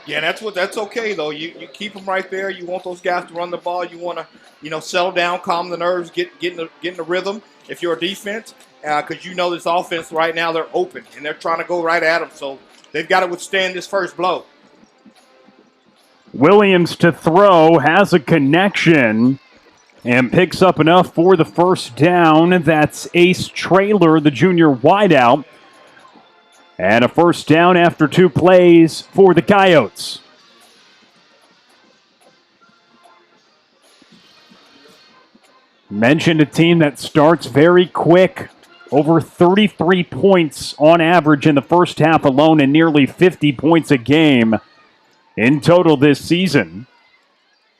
Yeah, that's okay though. You keep them right there. You want those guys to run the ball. You want to settle down, calm the nerves, get in the rhythm. If you're a defense, because you know this offense right now they're open and they're trying to go right at them. So they've got to withstand this first blow. Williams to throw, has a connection, and picks up enough for the first down. That's Ace Traylor, the junior wideout. And a first down after 2 plays for the Coyotes. Mentioned a team that starts very quick. Over 33 points on average in the first half alone and nearly 50 points a game in total this season.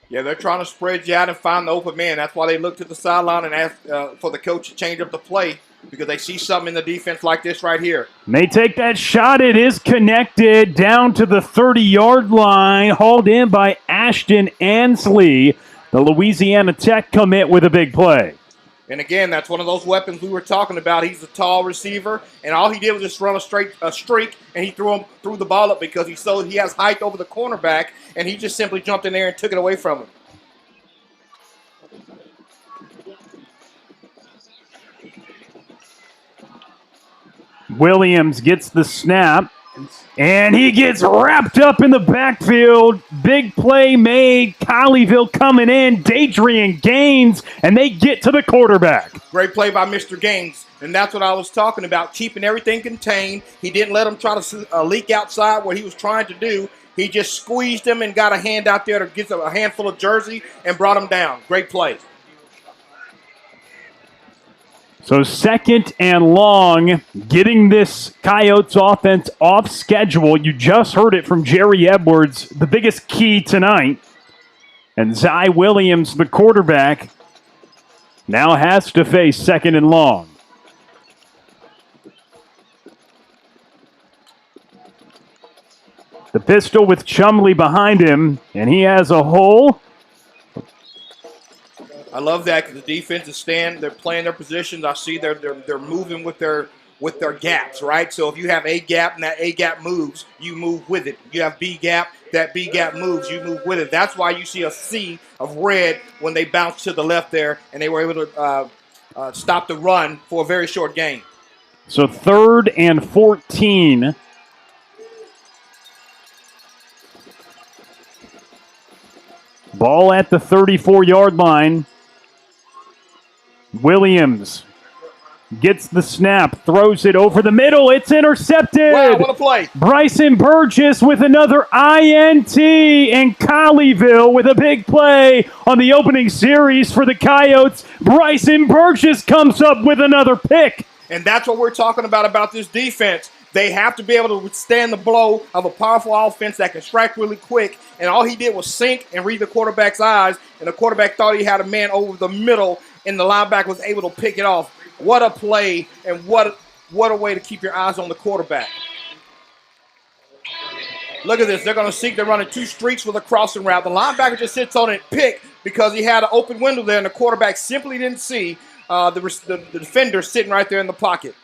Yeah, they're trying to spread you out and find the open man. That's why they look to the sideline and ask for the coach to change up the play because they see something in the defense like this right here. May take that shot. It is connected down to the 30-yard line, hauled in by Ashton Ansley. The Louisiana Tech commit with a big play. And again, that's one of those weapons we were talking about. He's a tall receiver, and all he did was just run a streak, and he threw the ball up because he has height over the cornerback, and he just simply jumped in there and took it away from him. Williams gets the snap, and he gets wrapped up in the backfield. Big play made. Colleyville coming in. Dadrian Gaines, and they get to the quarterback. Great play by Mr. Gaines, and that's what I was talking about, keeping everything contained. He didn't let him try to leak outside what he was trying to do. He just squeezed him and got a hand out there to get a handful of jersey and brought him down. Great play. So 2nd and long, getting this Coyotes offense off schedule. You just heard it from Jerry Edwards, the biggest key tonight. And Zy Williams, the quarterback, now has to face 2nd and long. The pistol with Chumley behind him, and he has a hole. I love that because the defense is they're playing their positions. I see they're moving with their gaps, right? So if you have A gap and that A gap moves, you move with it. You have B gap, that B gap moves, you move with it. That's why you see a sea of red when they bounce to the left there, and they were able to stop the run for a very short gain. So 3rd and 14. Ball at the 34-yard line. Williams gets the snap, throws it over the middle. It's intercepted. Wow, what a play. Bryson Burgess with another INT, and Colleyville with a big play on the opening series for the Coyotes. Bryson Burgess comes up with another pick. And that's what we're talking about this defense. They have to be able to withstand the blow of a powerful offense that can strike really quick. And all he did was sink and read the quarterback's eyes, and the quarterback thought he had a man over the middle, and the linebacker was able to pick it off. What a play, and what a way to keep your eyes on the quarterback. Look at this. They're going to seek. They're running 2 streaks with a crossing route. The linebacker just sits on it and pick because he had an open window there, and the quarterback simply didn't see the defender sitting right there in the pocket.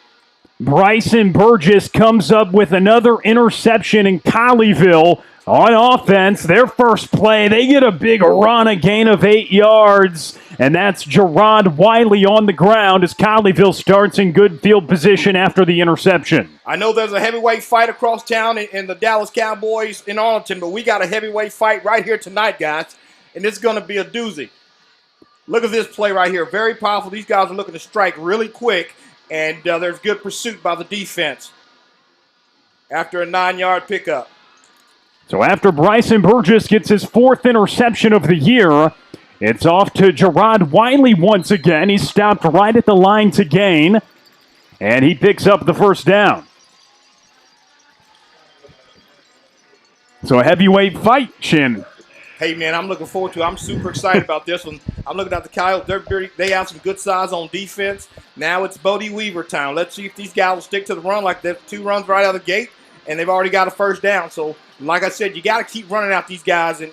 Bryson Burgess comes up with another interception in Colleyville on offense. Their first play, they get a big run, a gain of 8 yards, and that's Gerard Wiley on the ground as Colleyville starts in good field position after the interception. I know there's a heavyweight fight across town in the Dallas Cowboys in Arlington, but we got a heavyweight fight right here tonight, guys, and it's going to be a doozy. Look at this play right here. Very powerful. These guys are looking to strike really quick, and there's good pursuit by the defense after a 9-yard pickup. So after Bryson Burgess gets his 4th interception of the year, it's off to Gerard Wiley once again. He stopped right at the line to gain, and he picks up the first down. So a heavyweight fight, Shin. Hey, man, I'm looking forward to it. I'm super excited about this one. I'm looking at the Coyotes. They have some good size on defense. Now it's Bodie Weaver time. Let's see if these guys will stick to the run like that. 2 runs right out of the gate, and they've already got a first down. So, like I said, you got to keep running out these guys and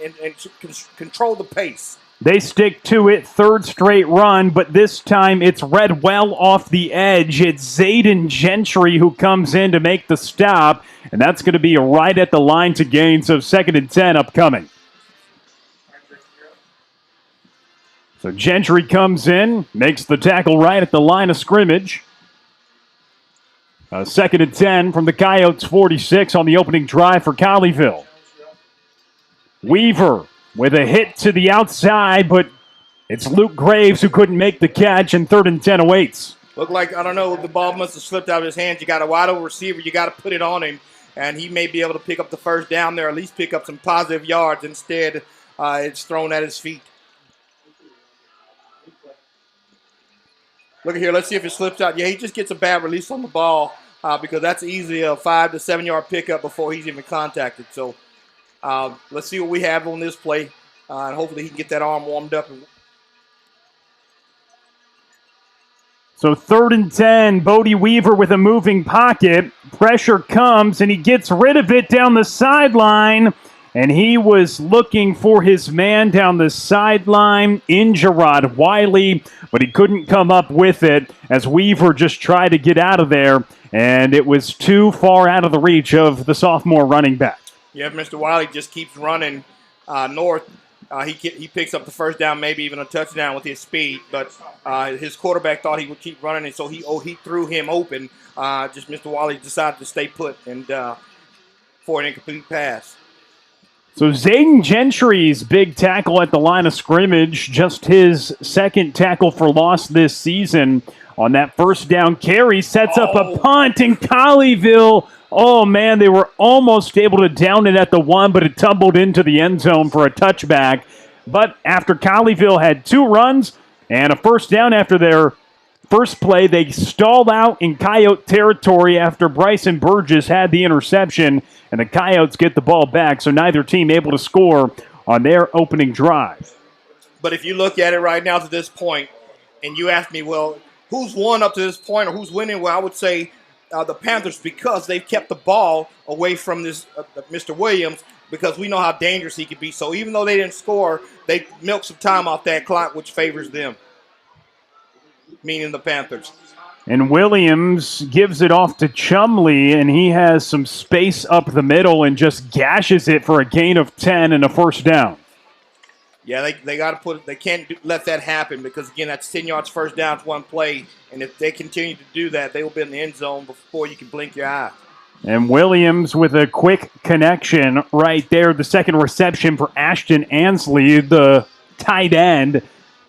control the pace. They stick to it, third straight run, but this time it's read well off the edge. It's Zayden Gentry who comes in to make the stop, and that's going to be right at the line to gain, so 2nd and 10 upcoming. So Gentry comes in, makes the tackle right at the line of scrimmage. 2nd and 10 from the Coyotes 46 on the opening drive for Colleyville. Weaver with a hit to the outside, but it's Luke Graves who couldn't make the catch, and 3rd and 10 awaits. Looked like, I don't know, the ball must have slipped out of his hands. You got a wide open receiver, you got to put it on him, and he may be able to pick up the first down there, at least pick up some positive yards. Instead, it's thrown at his feet. Look at here, let's see if it slips out. Yeah, he just gets a bad release on the ball because that's easily a 5 to 7 yard pickup before he's even contacted. So let's see what we have on this play, and hopefully he can get that arm warmed up. So 3rd and 10, Bodie Weaver with a moving pocket. Pressure comes, and he gets rid of it down the sideline. And he was looking for his man down the sideline in Gerard Wiley, but he couldn't come up with it as Weaver just tried to get out of there, and it was too far out of the reach of the sophomore running back. Yeah, Mr. Wiley just keeps running north. He picks up the first down, maybe even a touchdown with his speed, but his quarterback thought he would keep running, and so he threw him open. Just Mr. Wiley decided to stay put and for an incomplete pass. So Zayden Gentry's big tackle at the line of scrimmage, just his 2nd tackle for loss this season on that first down carry, sets up a punt in Colleyville. Oh, man, they were almost able to down it at the 1, but it tumbled into the end zone for a touchback. But after Colleyville had 2 runs and a first down after their first play, they stalled out in Coyote territory after Bryson Burgess had the interception, and the Coyotes get the ball back, so neither team able to score on their opening drive. But if you look at it right now to this point, and you ask me, well, who's won up to this point or who's winning? Well, I would say the Panthers, because they've kept the ball away from this Mr. Williams, because we know how dangerous he could be. So even though they didn't score, they milked some time off that clock, which favors them, meaning the Panthers. And Williams gives it off to Chumley, and he has some space up the middle and just gashes it for a gain of 10 and a first down. Yeah, they got to they can't let that happen because, again, that's 10 yards first down to one play. And if they continue to do that, they will be in the end zone before you can blink your eye. And Williams with a quick connection right there. The second reception for Ashton Ansley, the tight end,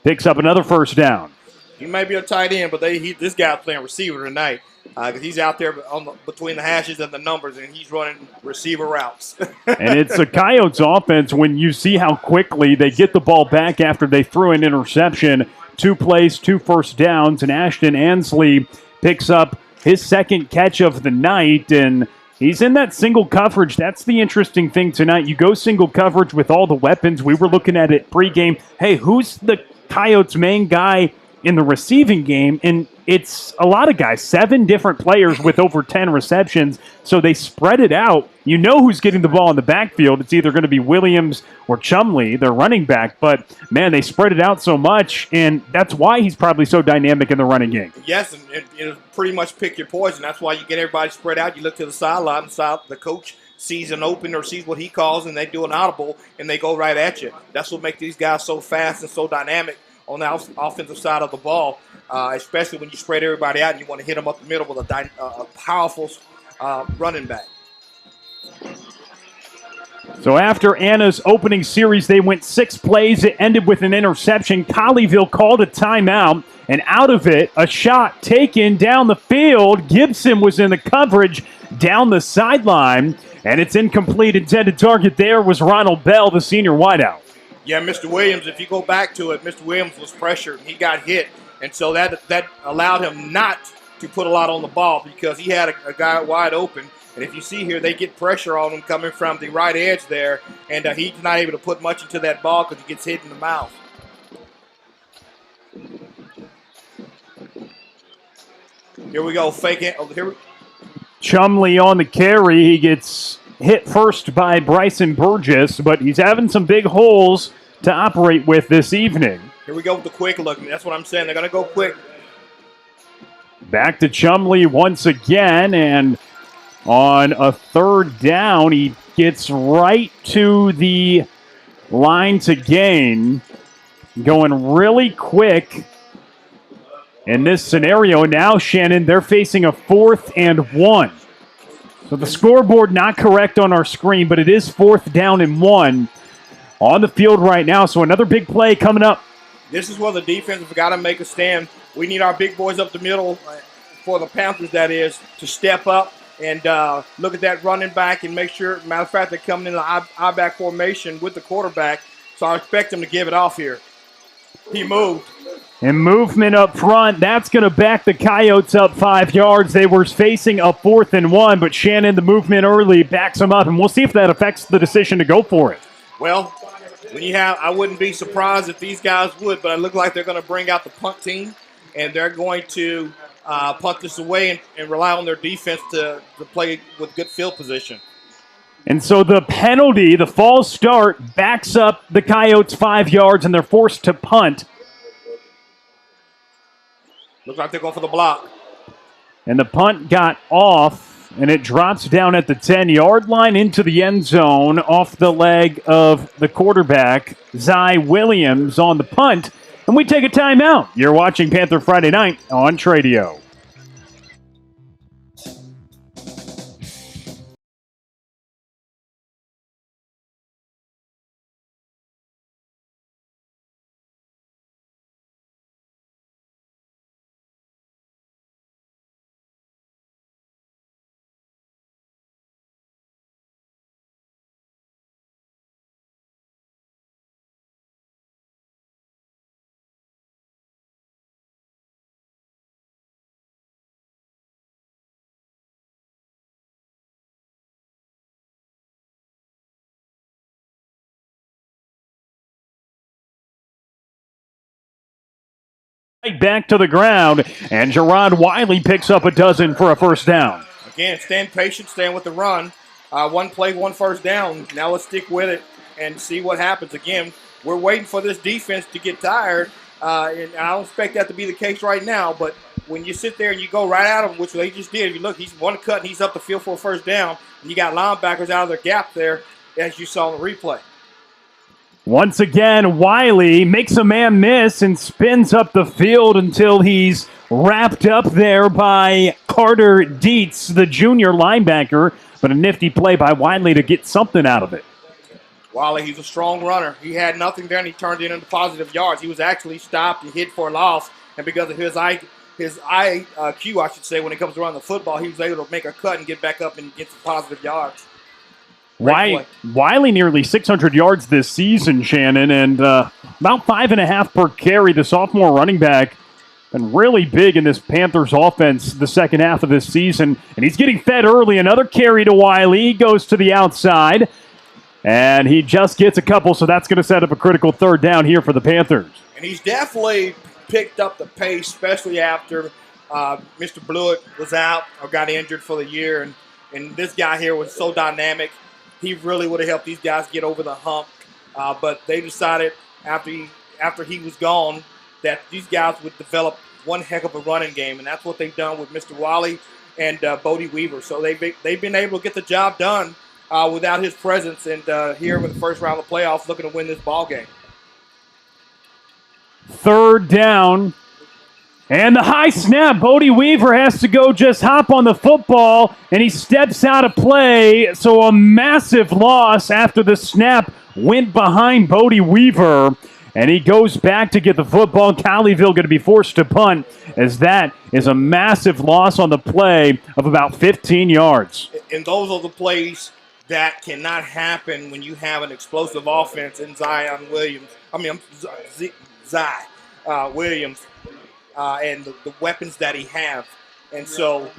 picks up another first down. He may be a tight end, but this guy's playing receiver tonight because he's out there between the hashes and the numbers, and he's running receiver routes. And it's a Coyotes offense when you see how quickly they get the ball back after they threw an interception. 2 plays, 2 first downs, and Ashton Ansley picks up his 2nd catch of the night, and he's in that single coverage. That's the interesting thing tonight. You go single coverage with all the weapons. We were looking at it pregame. Hey, who's the Coyotes' main guy in the receiving game? And it's a lot of guys, 7 different players with over 10 receptions. So they spread it out. You know who's getting the ball in the backfield. It's either going to be Williams or Chumley, their running back. But, man, they spread it out so much, and that's why he's probably so dynamic in the running game. Yes, and pretty much pick your poison. That's why you get everybody spread out. You look to the sideline, the coach sees an open or sees what he calls, and they do an audible, and they go right at you. That's what makes these guys so fast and so dynamic on the offensive side of the ball, especially when you spread everybody out and you want to hit them up the middle with a powerful running back. So after Anna's opening series, they went 6 plays. It ended with an interception. Colleyville called a timeout, and out of it, a shot taken down the field. Gibson was in the coverage down the sideline, and it's incomplete. Intended target there was Ronald Bell, the senior wideout. Yeah, Mr. Williams, if you go back to it, Mr. Williams was pressured. He got hit, and so that allowed him not to put a lot on the ball because he had a guy wide open. And if you see here, they get pressure on him coming from the right edge there, and he's not able to put much into that ball because he gets hit in the mouth. Here we go, fake it. Chumley on the carry. He gets hit first by Bryson Burgess, but he's having some big holes to operate with this evening. Here we go with the quick look. That's what I'm saying. They're going to go quick. Back to Chumley once again, and on a third down, he gets right to the line to gain, going really quick in this scenario. Now, Shannon, they're facing a 4th and 1. So the scoreboard not correct on our screen, but it is 4th down and 1 on the field right now. So another big play coming up. This is where the defense has got to make a stand. We need our big boys up the middle, for the Panthers, that is, to step up and look at that running back and make sure, matter of fact, they're coming in the I-back formation with the quarterback. So I expect him to give it off here. He moved. And movement up front, that's going to back the Coyotes up 5 yards. They were facing a 4th and 1, but Shannon, the movement early, backs them up, and we'll see if that affects the decision to go for it. Well, when you have, I wouldn't be surprised if these guys would, but it looks like they're going to bring out the punt team, and they're going to punt this away and rely on their defense to play with good field position. And so the penalty, the false start, backs up the Coyotes 5 yards, and they're forced to punt. Looks like they're going for the block. And the punt got off, and it drops down at the 10-yard line into the end zone off the leg of the quarterback, Zy Williams, on the punt. And we take a timeout. You're watching Panther Friday Night on Tradio. Back to the ground, and Gerard Wiley picks up a dozen for a first down. Again, stand patient, stand with the run. One play, one first down. Now let's stick with it and see what happens. Again, we're waiting for this defense to get tired, and I don't expect that to be the case right now, but when you sit there and you go right at him, which they just did, if you look, he's one cut and he's up the field for a first down, and you got linebackers out of their gap there, as you saw in the replay. Once again, Wiley makes a man miss and spins up the field until he's wrapped up there by Carter Dietz, the junior linebacker. But a nifty play by Wiley to get something out of it. Wiley, he's a strong runner. He had nothing there, and he turned it into positive yards. He was actually stopped and hit for a loss, and because of his IQ, I should say, when it comes to running the football, he was able to make a cut and get back up and get some positive yards. Wiley nearly 600 yards this season, Shannon, and about 5.5 per carry. The sophomore running back been really big in this Panthers offense the second half of this season, and he's getting fed early. Another carry to Wiley. He goes to the outside, and he just gets a couple, so that's going to set up a critical third down here for the Panthers. And he's definitely picked up the pace, especially after Mr. Blewett was out or got injured for the year, and this guy here was so dynamic. He really would have helped these guys get over the hump, but they decided after he was gone that these guys would develop one heck of a running game, and that's what they've done with Mr. Wiley and Bodie Weaver. So they've been able to get the job done without his presence, and here in the first round of the playoffs, looking to win this ball game. Third down. And the high snap, Bodie Weaver has to go just hop on the football, and he steps out of play. So a massive loss after the snap went behind Bodie Weaver, and he goes back to get the football. Colleyville going to be forced to punt, as that is a massive loss on the play of about 15 yards. And those are the plays that cannot happen when you have an explosive offense in Zy Williams. And the weapons that he have. And so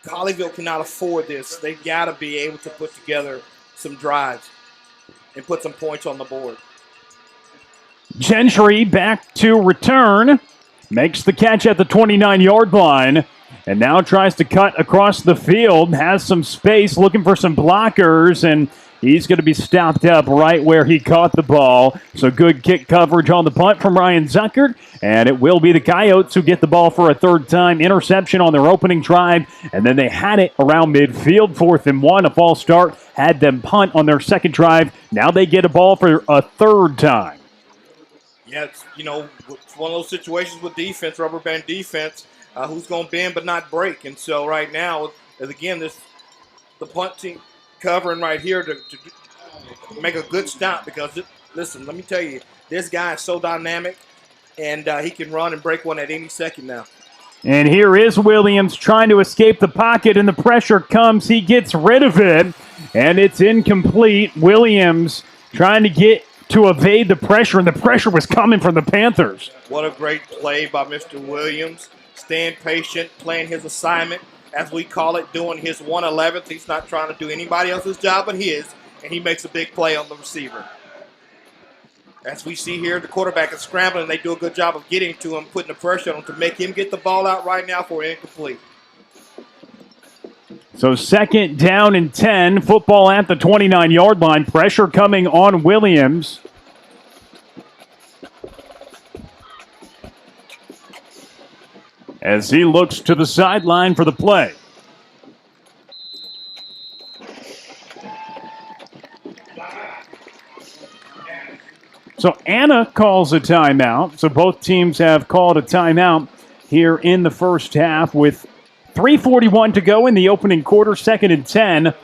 Colleyville cannot afford this. They've got to be able to put together some drives and put some points on the board. Gentry back to return. Makes the catch at the 29-yard line. And now tries to cut across the field. Has some space, looking for some blockers. And He's going to be stopped up right where he caught the ball. So good kick coverage on the punt from Ryan Zuckert. And it will be the Coyotes who get the ball for a third time. Interception on their opening drive. And then they had it around midfield. 4th and 1. A false start had them punt on their second drive. Now they get a ball for a third time. Yeah, it's one of those situations with defense, rubber band defense, who's going to bend but not break. And so right now, again, the punt team covering right here to make a good stop because, listen, let me tell you, this guy is so dynamic, and he can run and break one at any second now. And here is Williams trying to escape the pocket, and the pressure comes. He gets rid of it, and it's incomplete. Williams trying to get to evade the pressure, and the pressure was coming from the Panthers. What a great play by Mr. Williams. Staying patient, playing his assignment, as we call it, doing his 111th. He's not trying to do anybody else's job but his, and he makes a big play on the receiver. As we see here, the quarterback is scrambling, and they do a good job of getting to him, putting the pressure on him to make him get the ball out right now for incomplete. So 2nd down and 10, football at the 29-yard line. Pressure coming on Williams. As he looks to the sideline for the play. So Anna calls a timeout. So both teams have called a timeout here in the first half with 3:41 to go in the opening quarter, 2nd and 10.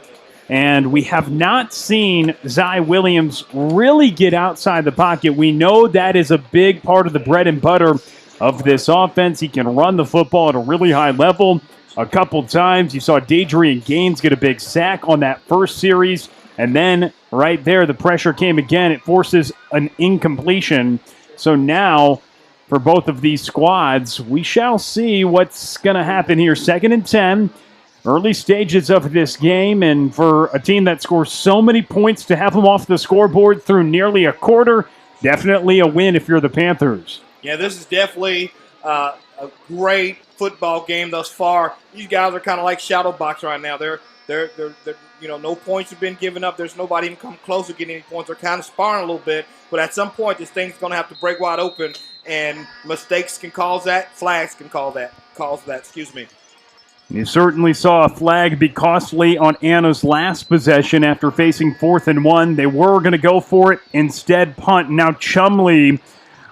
And we have not seen Zy Williams really get outside the pocket. We know that is a big part of the bread and butter of this offense. He can run the football at a really high level. A couple times you saw Dadrian Gaines get a big sack on that first series. And then right there, the pressure came again. It forces an incompletion. So now, for both of these squads, we shall see what's going to happen here. 2nd and 10, early stages of this game. And for a team that scores so many points to have them off the scoreboard through nearly a quarter, definitely a win if you're the Panthers. Yeah, this is definitely a great football game thus far. These guys are kind of like shadow box right now. They're no points have been given up. There's nobody even come close to getting any points. They're kind of sparring a little bit, but at some point this thing's going to have to break wide open, and mistakes can cause that. Flags can cause that. Excuse me. You certainly saw a flag be costly on Anna's last possession after facing 4th and 1. They were going to go for it, instead punt. Now Chumley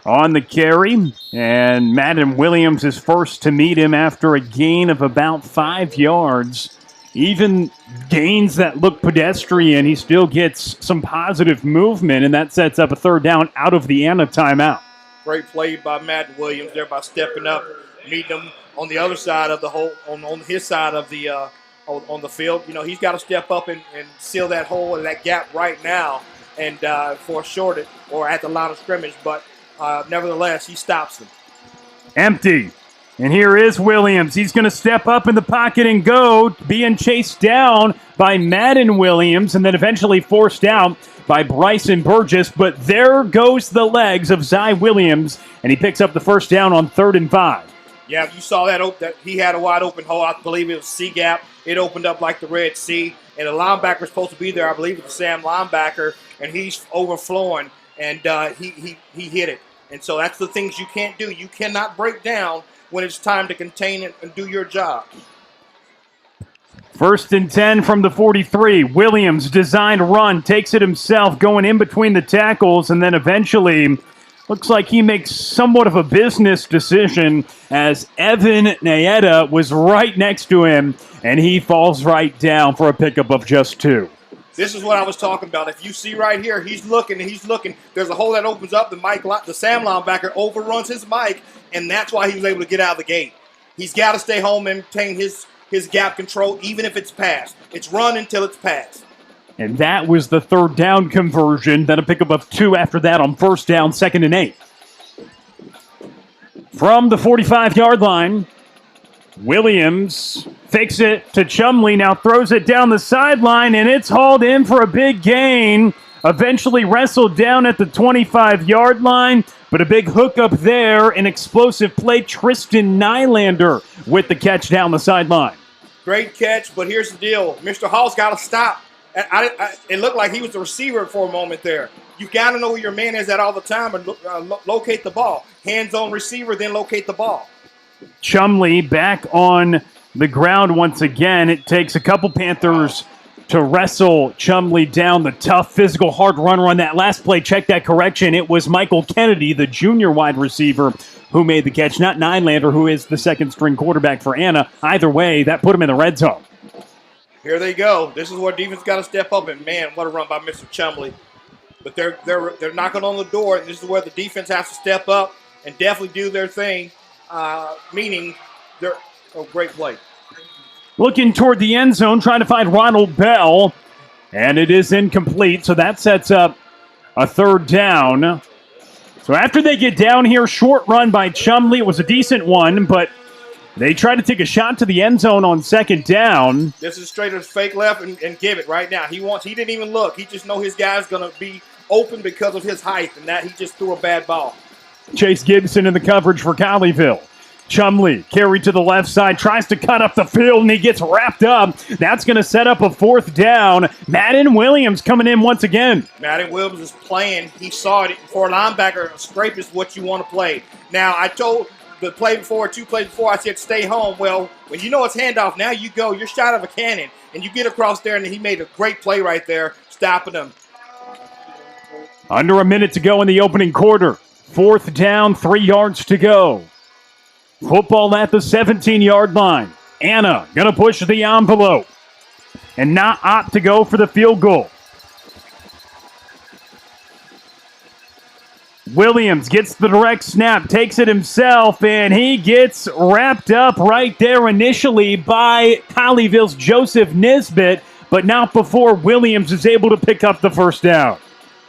on the carry, and Madden Williams is first to meet him after a gain of about 5 yards. Even gains that look pedestrian, he still gets some positive movement, and that sets up a 3rd down out of the Anna timeout. Great play by Madden Williams there by stepping up, meeting him on the other side of the hole, on his side of the on the field. He's got to step up and seal that hole and that gap right now, and foreshort it or at the line of scrimmage. But nevertheless, he stops him. Empty. And here is Williams. He's going to step up in the pocket and go, being chased down by Madden Williams and then eventually forced out by Bryson Burgess. But there goes the legs of Zy Williams, and he picks up the 1st down on 3rd and 5. Yeah, you saw that he had a wide open hole. I believe it was C gap. It opened up like the Red Sea, and the linebacker's supposed to be there. I believe it's the Sam linebacker, and he's overflowing, and he hit it. And so that's the things you can't do. You cannot break down when it's time to contain it and do your job. 1st and 10 from the 43. Williams, designed run, takes it himself, going in between the tackles, and then eventually looks like he makes somewhat of a business decision as Evan Naeta was right next to him, and he falls right down for a pickup of just 2. This is what I was talking about. If you see right here, he's looking. There's a hole that opens up. The Sam linebacker overruns his Mike, and that's why he was able to get out of the gate. He's got to stay home and maintain his gap control, even if it's passed. It's run until it's passed. And that was the 3rd down conversion. Then a pickup of 2 after that on 1st down, 2nd and 8. From the 45-yard line, Williams fakes it to Chumley, now throws it down the sideline, and it's hauled in for a big gain. Eventually wrestled down at the 25-yard line, but a big hookup there, an explosive play. Tristan Nylander with the catch down the sideline. Great catch, but here's the deal. Mr. Hall's got to stop. It looked like he was the receiver for a moment there. You got to know where your man is at all the time and locate the ball. Hands-on receiver, then locate the ball. Chumley back on the ground once again. It takes a couple Panthers to wrestle Chumley down. The tough, physical, hard runner on that last play. Check that correction. It was Michael Kennedy, the junior wide receiver, who made the catch, not Nylander, who is the second-string quarterback for Anna. Either way, that put him in the red zone. Here they go. This is where defense got to step up, and man, what a run by Mr. Chumley. But they're knocking on the door, and this is where the defense has to step up and definitely do their thing, meaning they're great play. Looking toward the end zone, trying to find Ronald Bell, and it is incomplete, so that sets up a third down. So after they get down here, short run by Chumley. It was a decent one, but they try to take a shot to the end zone on second down. This is straight as fake left and give it right now. He didn't even look. He just know his guy's going to be open because of his height, and that he just threw a bad ball. Chase Gibson in the coverage for Colleyville. Chumley carried to the left side, tries to cut up the field, and he gets wrapped up. That's going to set up a fourth down. Madden Williams coming in once again. Madden Williams is playing. He saw it. For a linebacker, a scrape is what you want to play. Now, I told the play before, 2 plays before, I said stay home. Well, when you know it's handoff, now you go. You're shot of a cannon, and you get across there, and he made a great play right there, stopping him. Under a minute to go in the opening quarter. Fourth down, 3 yards to go. Football at the 17-yard line. Anna going to push the envelope and not opt to go for the field goal. Williams gets the direct snap, takes it himself, and he gets wrapped up right there initially by Colleyville's Joseph Nisbet, but not before Williams is able to pick up the first down.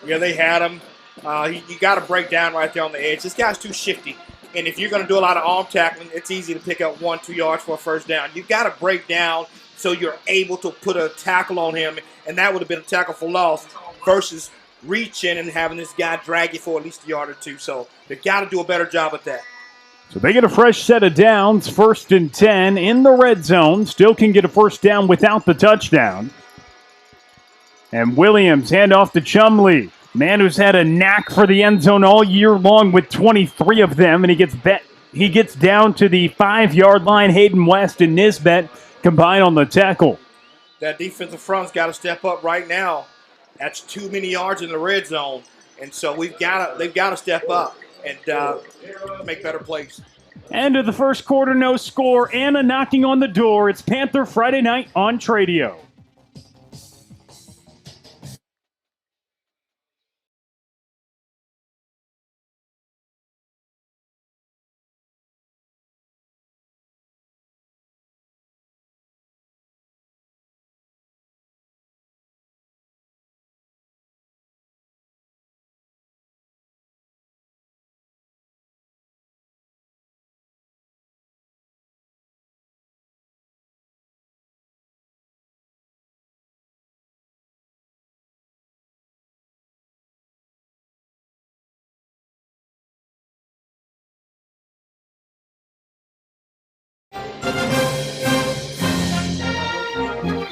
Yeah, they had him. You got to break down right there on the edge. This guy's too shifty. And if you're going to do a lot of arm tackling, it's easy to pick up 1-2 yards for a first down. You've got to break down so you're able to put a tackle on him, and that would have been a tackle for loss versus reaching and having this guy drag you for at least a yard or two. So they've got to do a better job at that. So they get a fresh set of downs, 1st and 10 in the red zone. Still can get a first down without the touchdown. And Williams hand off to Chumley. Man who's had a knack for the end zone all year long with 23 of them, and he gets down to the 5-yard line. Hayden West and Nisbet combine on the tackle. That defensive front's got to step up right now. That's too many yards in the red zone, and so they've got to step up and make better plays. End of the first quarter, no score. Anna knocking on the door. It's Panther Friday night on Tradio.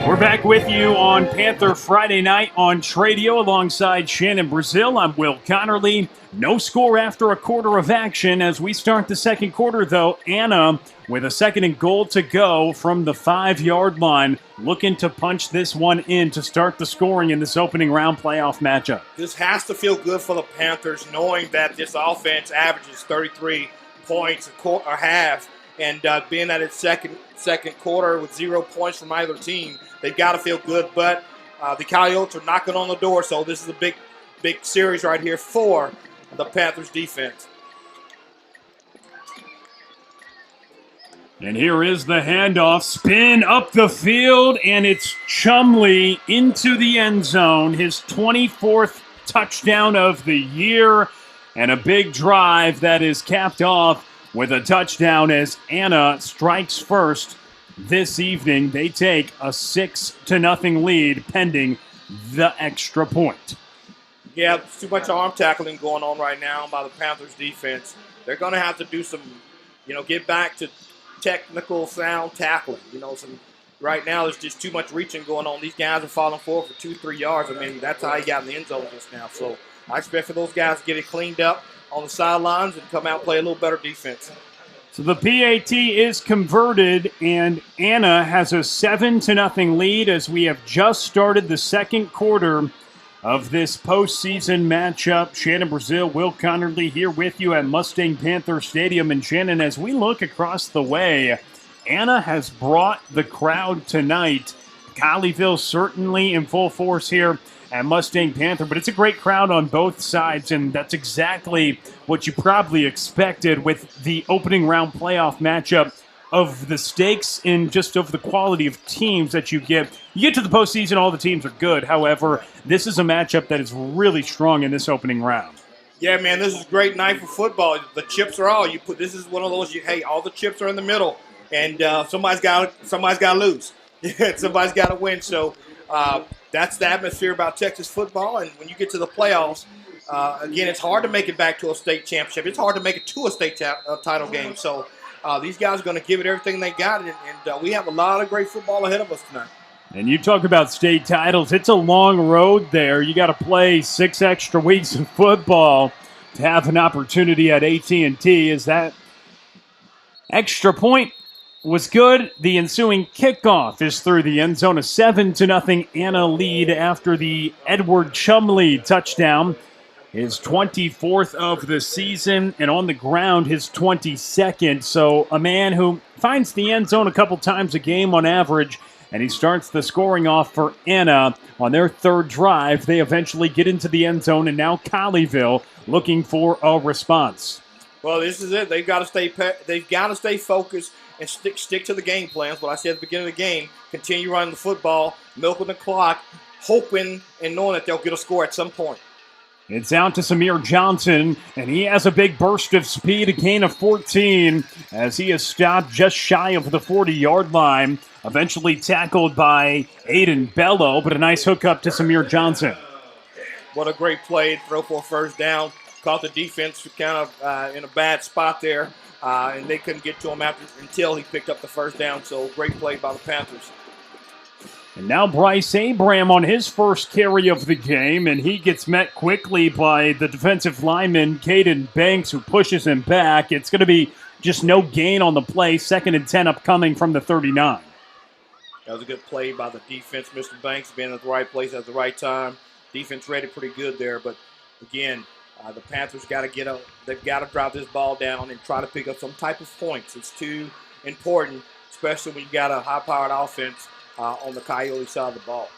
We're back with you on Panther Friday night on Tradio alongside Shannon Brazil. I'm Will Connerly. No score after a quarter of action as we start the second quarter, though. Anna with a 2nd and goal to go from the 5-yard line, looking to punch this one in to start the scoring in this opening round playoff matchup. This has to feel good for the Panthers, knowing that this offense averages 33 points a half, and being at its second quarter with 0 points from either team, they've got to feel good. But the Coyotes are knocking on the door, so this is a big series right here for the Panthers defense. And here is the handoff. Spin up the field, and it's Chumley into the end zone. His 24th touchdown of the year, and a big drive that is capped off with a touchdown as Anna strikes first this evening. They take a 6-0 lead pending the extra point. Yeah, too much arm tackling going on right now by the Panthers defense. They're going to have to do some, get back to technical sound tackling. right now there's just too much reaching going on. These guys are falling forward for 2-3 yards. I mean, that's how he got in the end zone just now. So I expect for those guys to get it cleaned up on the sidelines and come out and play a little better defense. So the PAT is converted, and Anna has a 7-0 lead as we have just started the second quarter of this postseason matchup. Shannon Brazil, Will Connerly here with you at Mustang Panther Stadium. And Shannon, as we look across the way, Anna has brought the crowd tonight. Colleyville certainly in full force here at Mustang Panther, but it's a great crowd on both sides, and that's exactly what you probably expected with the opening round playoff matchup of the stakes and just of the quality of teams that you get. You get to the postseason, all the teams are good. However, this is a matchup that is really strong in this opening round. Yeah, man, this is a great night for football. The chips are all you put. This is one of those. Hey, all the chips are in the middle, and somebody's got to lose. Somebody's got to win. So that's the atmosphere about Texas football. And when you get to the playoffs, again, it's hard to make it back to a state championship. It's hard to make it to a state title game. So these guys are going to give it everything they got, and we have a lot of great football ahead of us tonight. And you talk about state titles. It's a long road there. You got to play 6 extra weeks of football to have an opportunity at AT&T. Is that extra point was good. The ensuing kickoff is through the end zone. A 7-0 Anna lead after the Edward Chumley touchdown. His 24th of the season, and on the ground, his 22nd. So a man who finds the end zone a couple times a game on average, and he starts the scoring off for Anna on their third drive. They eventually get into the end zone, and now Colleyville looking for a response. Well, this is it. They've got to stay focused and stick to the game plans. What I said at the beginning of the game, continue running the football, milking the clock, hoping and knowing that they'll get a score at some point. It's out to Samir Johnson, and he has a big burst of speed, a gain of 14, as he is stopped just shy of the 40-yard line, eventually tackled by Aiden Bello, but a nice hookup to Samir Johnson. What a great play, throw for a first down. Caught the defense kind of in a bad spot there, and they couldn't get to him until he picked up the first down, so great play by the Panthers. And now Bryce Abram on his first carry of the game, and he gets met quickly by the defensive lineman, Caden Banks, who pushes him back. It's going to be just no gain on the play. 2nd and 10 upcoming from the 39. That was a good play by the defense. Mr. Banks being at the right place at the right time. Defense read it pretty good there, but again, the Panthers got to get up. They've got to drive this ball down and try to pick up some type of points. It's too important, especially when you got a high-powered offense on the Coyote side of the ball.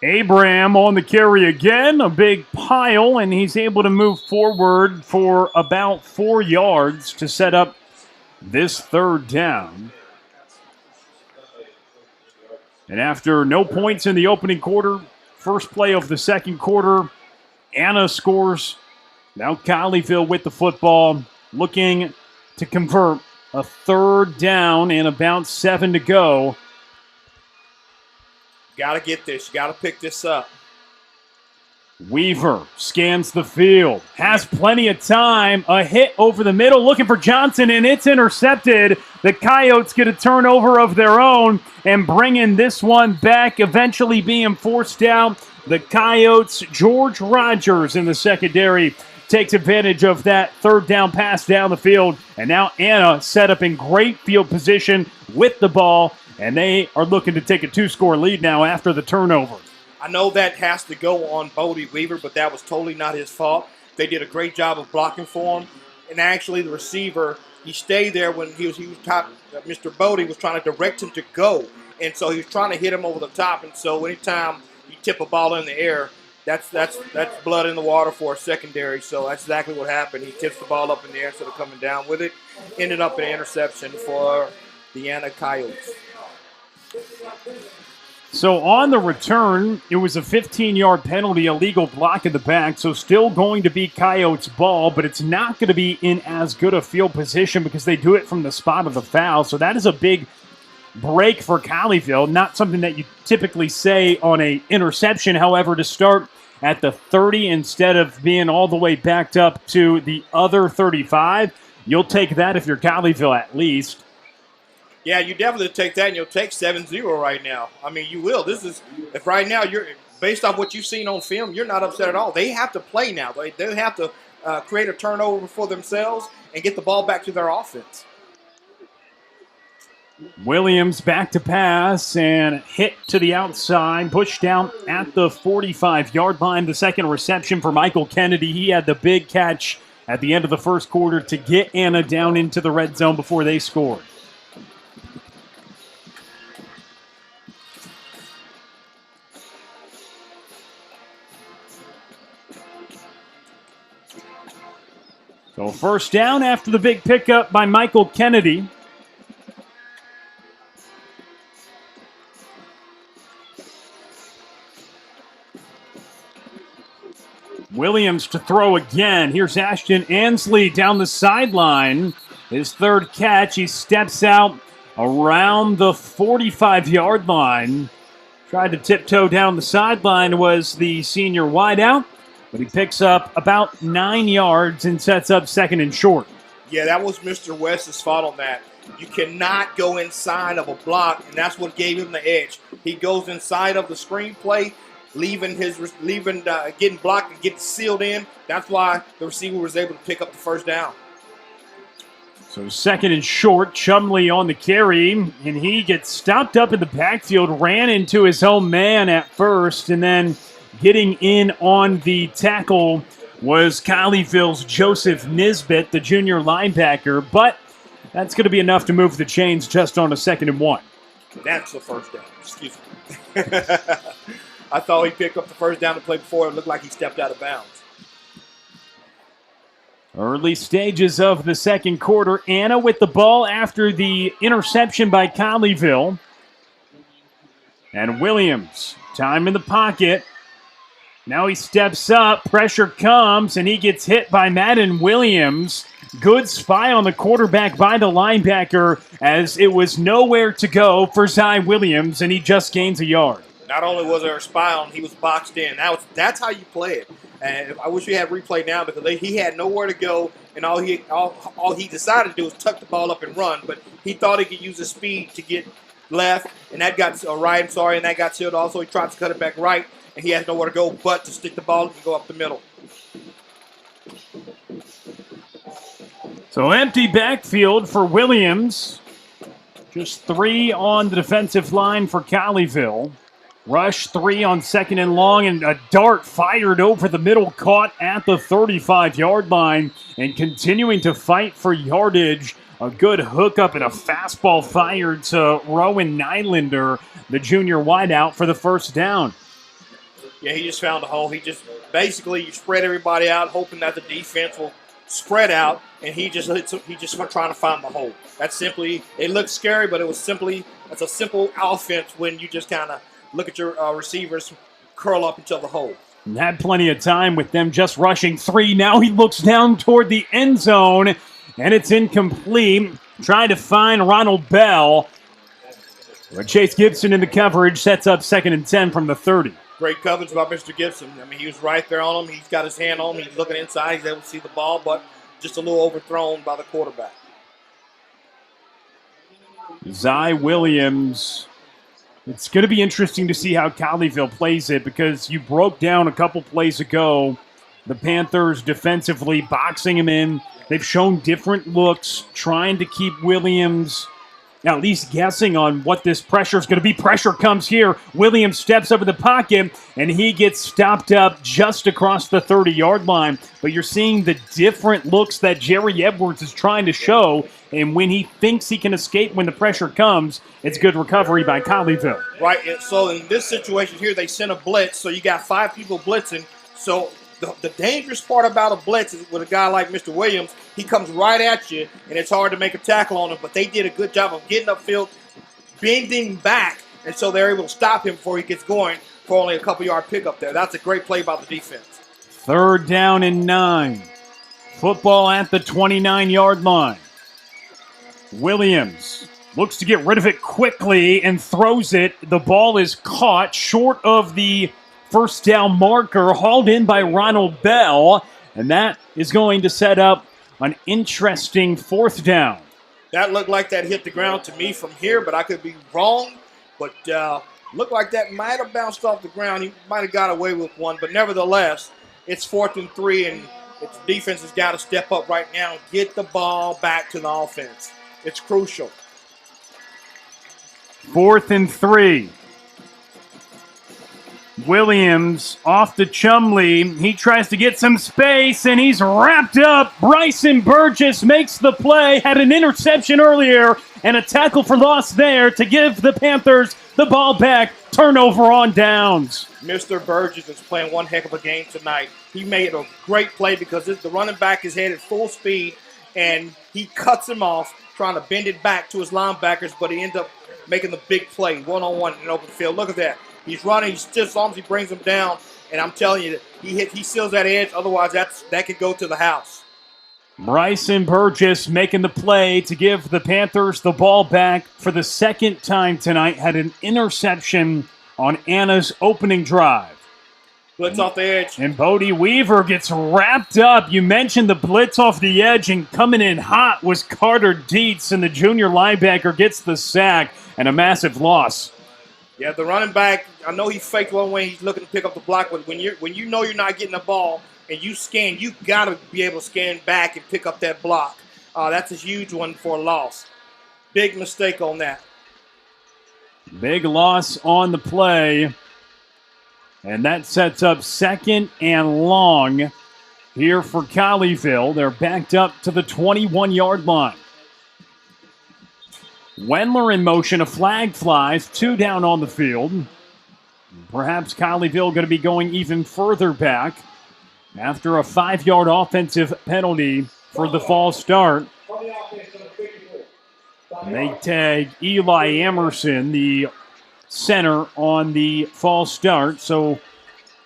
Abram on the carry again, a big pile, and he's able to move forward for about 4 yards to set up this third down. And after no points in the opening quarter, first play of the second quarter, Anna scores. Now Colleyville with the football, looking to convert a third down and about 7 to go. Got to get this. You got to pick this up. Weaver scans the field, has plenty of time, a hit over the middle, looking for Johnson, and it's intercepted. The Coyotes get a turnover of their own and bring in this one back, eventually being forced out. The Coyotes, George Rogers in the secondary, takes advantage of that third down pass down the field, and now Anna set up in great field position with the ball, and they are looking to take a 2-score lead now after the turnover. I know that has to go on Bodie Weaver, but that was totally not his fault. They did a great job of blocking for him, and actually the receiver, he stayed there when he was top. Mr. Bodie was trying to direct him to go, and so he was trying to hit him over the top, and so anytime you tip a ball in the air, that's blood in the water for a secondary, so that's exactly what happened. He tips the ball up in the air instead of coming down with it. Ended up an interception for the Anna Coyotes. So on the return, it was a 15-yard penalty, illegal block in the back, so still going to be Coyotes' ball, but it's not going to be in as good a field position because they do it from the spot of the foul, so that is a big break for Colleyville, not something that you typically say on a interception. However, to start at the 30 instead of being all the way backed up to the other 35 You'll take that if you're Colleyville at least. Yeah, you definitely take that, and you'll take 7-0 right now. I mean, you will. This is if right now you're based off what you've seen on film, you're not upset at all. They have to play now. They have to create a turnover for themselves and get the ball back to their offense. Williams back to pass and hit to the outside, pushed down at the 45-yard line. The second reception for Michael Kennedy. He had the big catch at the end of the first quarter to get Anna down into the red zone before they scored. So first down after the big pickup by Michael Kennedy. Williams to throw again. Here's Ashton Ansley down the sideline. His third catch. He steps out around the 45-yard line. Tried to tiptoe down the sideline was the senior wideout, but he picks up about 9 yards and sets up second and short. Yeah, that was Mr. West's fault on that. You cannot go inside of a block, and that's what gave him the edge. He goes inside of the screenplay, getting blocked and getting sealed in. That's why the receiver was able to pick up the first down. So second and short, Chumley on the carry, and he gets stopped up in the backfield, ran into his own man at first, and then getting in on the tackle was Colleyville's Joseph Nisbet, the junior linebacker, but that's going to be enough to move the chains just on a 2nd and 1. That's the first down. Excuse me. I thought he picked up the first down to play before. It looked like he stepped out of bounds. Early stages of the second quarter. Anna with the ball after the interception by Colleyville. And Williams, time in the pocket. Now he steps up, pressure comes, and he gets hit by Madden Williams. Good spy on the quarterback by the linebacker as it was nowhere to go for Zy Williams, and he just gains a yard. Not only was there a spy on, he was boxed in. That's how you play it. And I wish we had replay now because he had nowhere to go, and all he decided to do was tuck the ball up and run. But he thought he could use his speed to get left, and that got and that got sealed. Also, he tried to cut it back right, and he has nowhere to go but to stick the ball and go up the middle. So empty backfield for Williams. Just 3 on the defensive line for Colleyville. Rush 3 on 2nd and long, and a dart fired over the middle, caught at the 35-yard line, and continuing to fight for yardage. A good hookup and a fastball fired to Rowan Nylander, the junior wideout, for the first down. Yeah, he just found a hole. He just basically you spread everybody out, hoping that the defense will spread out, and he just trying to find the hole. That's simply. It looks scary, but it's a simple offense when you just kind of look at your receivers curl up until the hole. And had plenty of time with them just rushing 3. Now he looks down toward the end zone, and it's incomplete. Trying to find Ronald Bell. But Chase Gibson in the coverage sets up 2nd and 10 from the 30. Great coverage by Mr. Gibson. I mean, he was right there on him. He's got his hand on him. He's looking inside. He's able to see the ball, but just a little overthrown by the quarterback. Zy Williams. It's going to be interesting to see how Colleyville plays it because you broke down a couple plays ago the Panthers defensively boxing him in. They've shown different looks, trying to keep Williams at least guessing on what this pressure is going to be. Pressure comes here. Williams steps up in the pocket, and he gets stopped up just across the 30-yard line. But you're seeing the different looks that Jerry Edwards is trying to show, and when he thinks he can escape when the pressure comes, it's good recovery by Colleyville. Right, and so in this situation here, they sent a blitz, so you got 5 people blitzing. So the dangerous part about a blitz is with a guy like Mr. Williams, he comes right at you, and it's hard to make a tackle on him. But they did a good job of getting upfield, bending back, and so they're able to stop him before he gets going for only a couple-yard pickup there. That's a great play by the defense. 3rd down and 9. Football at the 29-yard line. Williams looks to get rid of it quickly and throws it. The ball is caught short of the first down marker, hauled in by Ronald Bell, and that is going to set up an interesting fourth down. That looked like that hit the ground to me from here, but I could be wrong. But looked like that might have bounced off the ground. He might have got away with one. But nevertheless, it's 4th and 3, and its defense has got to step up right now and get the ball back to the offense. It's crucial. 4th and 3. Williams off to Chumley. He tries to get some space, and he's wrapped up. Bryson Burgess makes the play. Had an interception earlier and a tackle for loss there to give the Panthers the ball back. Turnover on downs. Mr. Burgess is playing one heck of a game tonight. He made a great play because the running back is headed full speed, and he cuts him off, trying to bend it back to his linebackers, but he ends up making the big play, one-on-one in an open field. Look at that. He's running. He's just as long as he brings him down. And I'm telling you, he seals that edge. Otherwise, that could go to the house. Bryson Burgess making the play to give the Panthers the ball back for the second time tonight. Had an interception on Anna's opening drive. Blitz off the edge. And Bodie Weaver gets wrapped up. You mentioned the blitz off the edge, and coming in hot was Carter Dietz, and the junior linebacker gets the sack and a massive loss. Yeah, the running back, I know he faked one way. He's looking to pick up the block, but when you know you're not getting the ball and you scan, you got to be able to scan back and pick up that block. That's a huge one for a loss. Big mistake on that. Big loss on the play. And that sets up 2nd and long here for Colleyville. They're backed up to the 21-yard line. Wendler in motion, a flag flies, 2 down on the field. Perhaps Colleyville going to be going even further back after a 5-yard offensive penalty for the false start. They tag Eli Emerson, the center, on the false start, so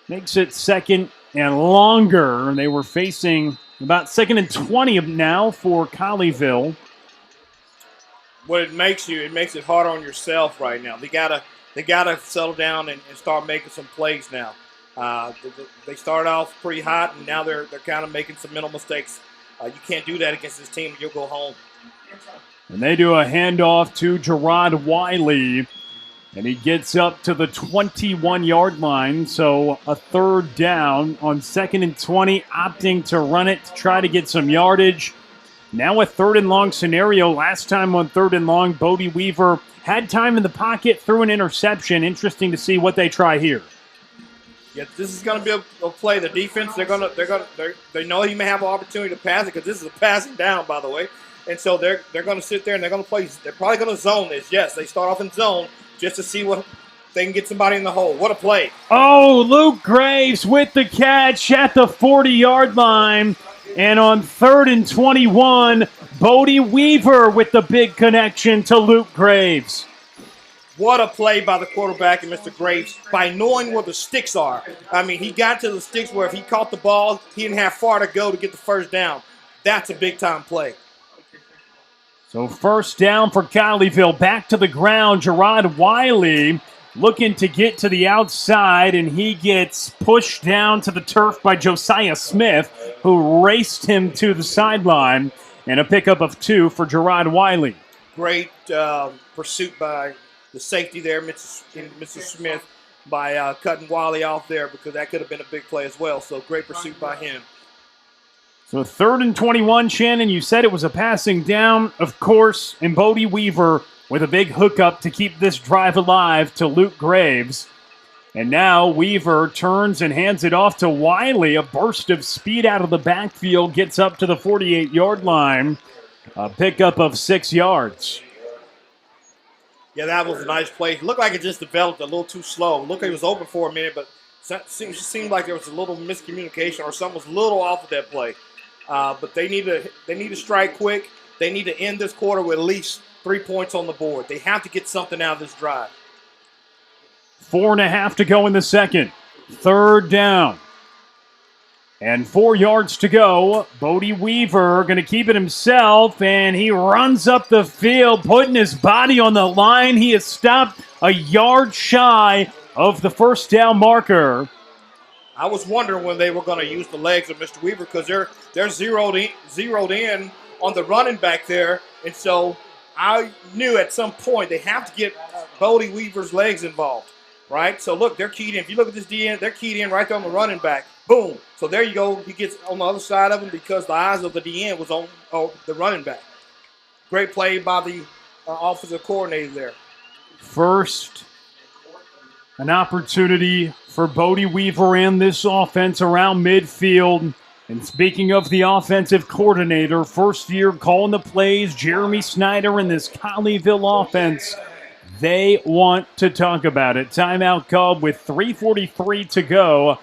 makes it 2nd and longer. They were facing about 2nd and 20 now for Colleyville. What it makes it harder on yourself right now. They gotta settle down and start making some plays now. They started off pretty hot, and now they're kind of making some mental mistakes. You can't do that against this team. You'll go home. And they do a handoff to Gerard Wiley, and he gets up to the 21-yard line. So a 3rd down on 2nd and 20, opting to run it to try to get some yardage. Now a 3rd and long scenario. Last time on 3rd and long, Bodie Weaver had time in the pocket, threw an interception. Interesting to see what they try here. Yeah, this is going to be a play. The defense, they know he may have an opportunity to pass it because this is a passing down, by the way. And so they're going to sit there and they're going to play. They're probably going to zone this. Yes, they start off in zone just to see what they can get somebody in the hole. What a play! Oh, Luke Graves with the catch at the 40-yard line. And on 3rd and 21, Bodie Weaver with the big connection to Luke Graves. What a play by the quarterback and Mr. Graves by knowing where the sticks are. I mean, he got to the sticks where if he caught the ball, he didn't have far to go to get the first down. That's a big-time play. So 1st down for Colleyville. Back to the ground, Gerard Wiley looking to get to the outside, and he gets pushed down to the turf by Josiah Smith, who raced him to the sideline, and a pickup of 2 for Gerard Wiley. Great pursuit by the safety there, Mr. Smith, by cutting Wiley off there, because that could have been a big play as well. So great pursuit by him. So 3rd and 21, Shannon, you said it was a passing down, of course, and Bodie Weaver with a big hookup to keep this drive alive to Luke Graves. And now Weaver turns and hands it off to Wiley. A burst of speed out of the backfield gets up to the 48-yard line. A pickup of 6 yards. Yeah, that was a nice play. It looked like it just developed a little too slow. Looked like it was open for a minute, but it seemed like there was a little miscommunication or something was a little off with that play. But they need to strike quick. They need to end this quarter with at least 3 points on the board. They have to get something out of this drive. 4.5 to go in the second. 3rd down. And 4 yards to go. Bodie Weaver going to keep it himself, and he runs up the field, putting his body on the line. He is stopped a yard shy of the 1st down marker. I was wondering when they were going to use the legs of Mr. Weaver because they're zeroed in on the running back there, and so I knew at some point they have to get Bodie Weaver's legs involved, right? So look, they're keyed in. If you look at this DN, they're keyed in right there on the running back. Boom. So there you go. He gets on the other side of him because the eyes of the DN was on the running back. Great play by the offensive coordinator there. First, an opportunity for Bodie Weaver and this offense around midfield. And speaking of the offensive coordinator, first year calling the plays, Jeremy Snyder and this Colleyville offense, they want to talk about it. Timeout called with 3:43 to go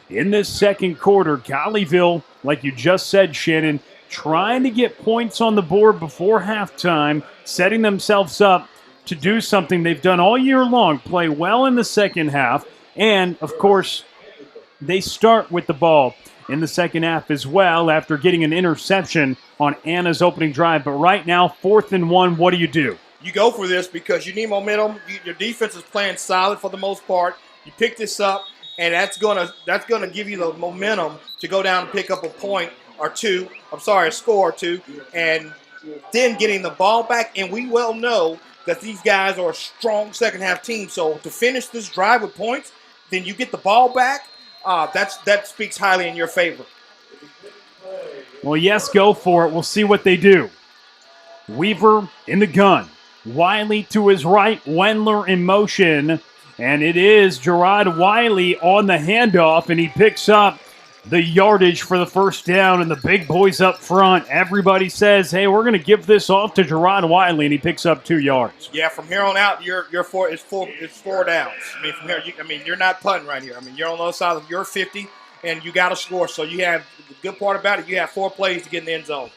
in this second quarter. Colleyville, like you just said, Shannon, trying to get points on the board before halftime, setting themselves up to do something they've done all year long, play well in the second half, and, of course, they start with the ball in the second half as well after getting an interception on Anna's opening drive. But right now, 4th and 1, what do? You go for this because you need momentum. Your defense is playing solid for the most part. You pick this up, and that's gonna give you the momentum to go down and pick up a score or two, and then getting the ball back. And we well know that these guys are a strong second half team. So to finish this drive with points, then you get the ball back. That speaks highly in your favor. Well, yes, go for it. We'll see what they do. Weaver in the gun. Wiley to his right. Wendler in motion. And it is Gerard Wiley on the handoff, and he picks up the yardage for the first down, and the big boys up front. Everybody says, hey, we're going to give this off to Gerard Wiley, and he picks up 2 yards. Yeah, from here on out, it's 4 downs. I mean, from here, you're not punting right here. I mean, you're on the other side of your 50, and you got to score. So you have the good part about it. You have 4 plays to get in the end zone.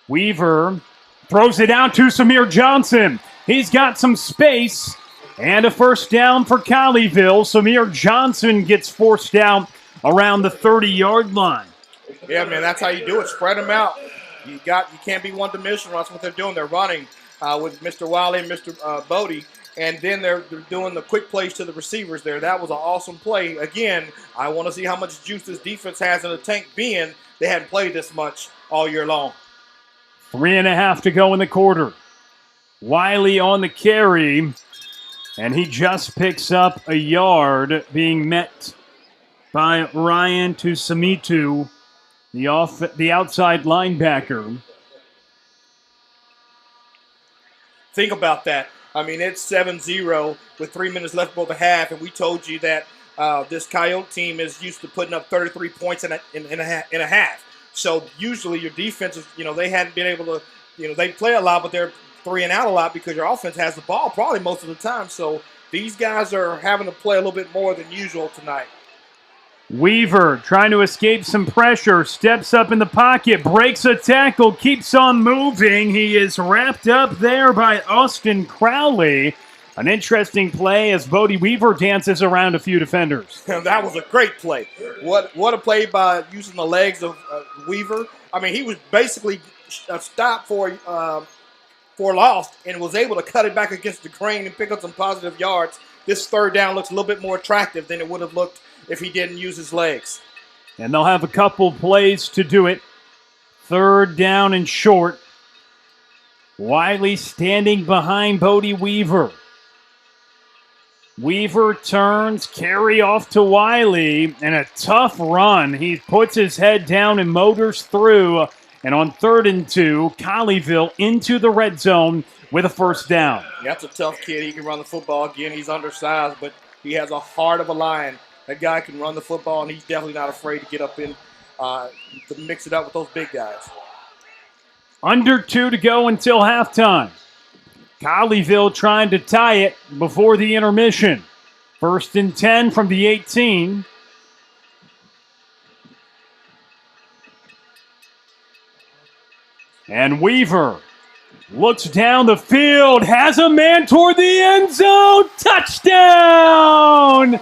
Weaver throws it out to Samir Johnson. He's got some space. And a first down for Colleyville. Samir Johnson gets forced out around the 30-yard line. Yeah, man, that's how you do it. Spread them out. You can't be one-dimensional. That's what they're doing. They're running with Mr. Wiley and Mr. Bodie, and then they're doing the quick plays to the receivers there. That was an awesome play. Again, I want to see how much juice this defense has in the tank, being they hadn't played this much all year long. 3.5 to go in the quarter. Wiley on the carry. And he just picks up a yard, being met by Ryan Tusamitu, the outside linebacker. Think about that. I mean, it's 7-0 with 3 minutes left before the half, and we told you that this Coyote team is used to putting up 33 points in a half. So usually your defense is, they hadn't been able to, they play a lot, but they're 3 and out a lot because your offense has the ball probably most of the time. So these guys are having to play a little bit more than usual tonight. Weaver trying to escape some pressure, steps up in the pocket, breaks a tackle, keeps on moving. He is wrapped up there by Austin Crowley. An interesting play as Bodie Weaver dances around a few defenders. That was a great play. What a play by using the legs of Weaver. I mean, he was basically stopped for loss and was able to cut it back against the grain and pick up some positive yards. This third down looks a little bit more attractive than it would have looked if he didn't use his legs. And they'll have a couple plays to do it. 3rd down and short. Wiley standing behind Bodie Weaver. Weaver turns, carry off to Wiley, and a tough run. He puts his head down and motors through. And on 3rd and 2, Colleyville into the red zone with a first down. That's a tough kid. He can run the football. Again, he's undersized, but he has a heart of a lion. That guy can run the football, and he's definitely not afraid to get up in to mix it up with those big guys. Under 2 to go until halftime. Colleyville trying to tie it before the intermission. 1st and 10 from the 18. And Weaver looks down the field, has a man toward the end zone. Touchdown!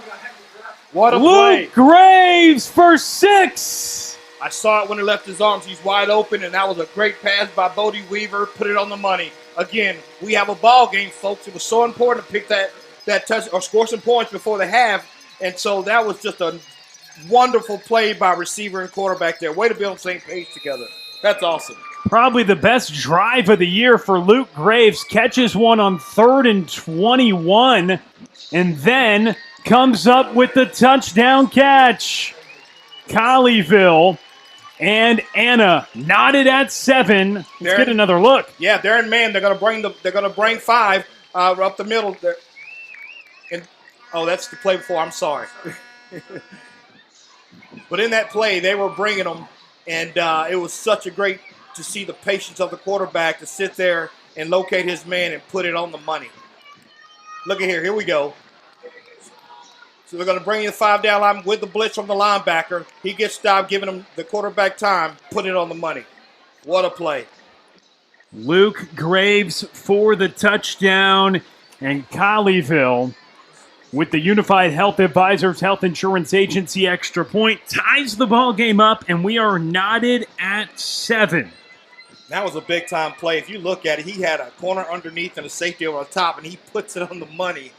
What a Luke play. Graves for 6. I saw it when he left his arms. He's wide open, and that was a great pass by Bodie Weaver. Put it on the money. Again, we have a ball game, folks. It was so important to pick that that touch or score some points before the half. And so that was just a wonderful play by receiver and quarterback there. Way to be on the same page together. That's awesome. Probably the best drive of the year for Luke Graves. Catches one on 3rd and 21, and then comes up with the touchdown catch. Colleyville and Anna knotted at 7. Let's get another look. Yeah, they're in man. They're gonna bring 5 up the middle. And that's the play before. I'm sorry. But in that play, they were bringing them, and it was such a great to see the patience of the quarterback to sit there and locate his man and put it on the money. Look at here. Here we go. So they're going to bring in the 5-down line with the blitz from the linebacker. He gets stopped, giving him the quarterback time, put it on the money. What a play. Luke Graves for the touchdown, and Colleyville with the Unified Health Advisors Health Insurance Agency extra point ties the ball game up, and we are knotted at 7. That was a big-time play. If you look at it, he had a corner underneath and a safety over the top, and he puts it on the money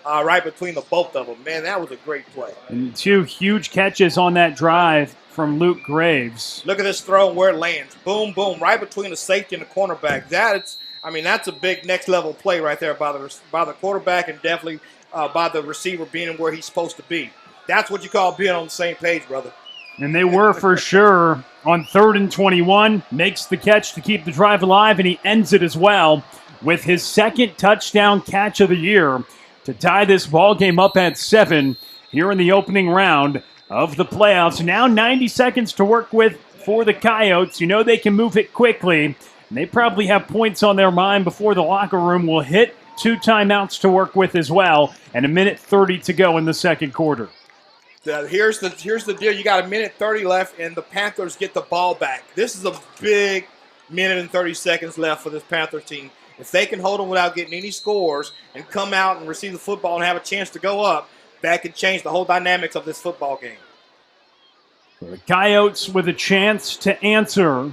right between the both of them. Man, that was a great play. And 2 huge catches on that drive from Luke Graves. Look at this throw and where it lands. Boom, boom, right between the safety and the cornerback. That's a big next-level play right there by the quarterback and definitely by the receiver being where he's supposed to be. That's what you call being on the same page, brother. And they were for sure. On 3rd and 21, makes the catch to keep the drive alive, and he ends it as well with his 2nd touchdown catch of the year to tie this ball game up at 7 here in the opening round of the playoffs. Now 90 seconds to work with for the Coyotes. You know they can move it quickly, and they probably have points on their mind before the locker room will hit. 2 timeouts to work with as well, and 1:30 to go in the second quarter. Here's the deal. You got 1:30 left, and the Panthers get the ball back. This is a big 1:30 seconds left for this Panther team. If they can hold them without getting any scores and come out and receive the football and have a chance to go up, that could change the whole dynamics of this football game. The Coyotes with a chance to answer,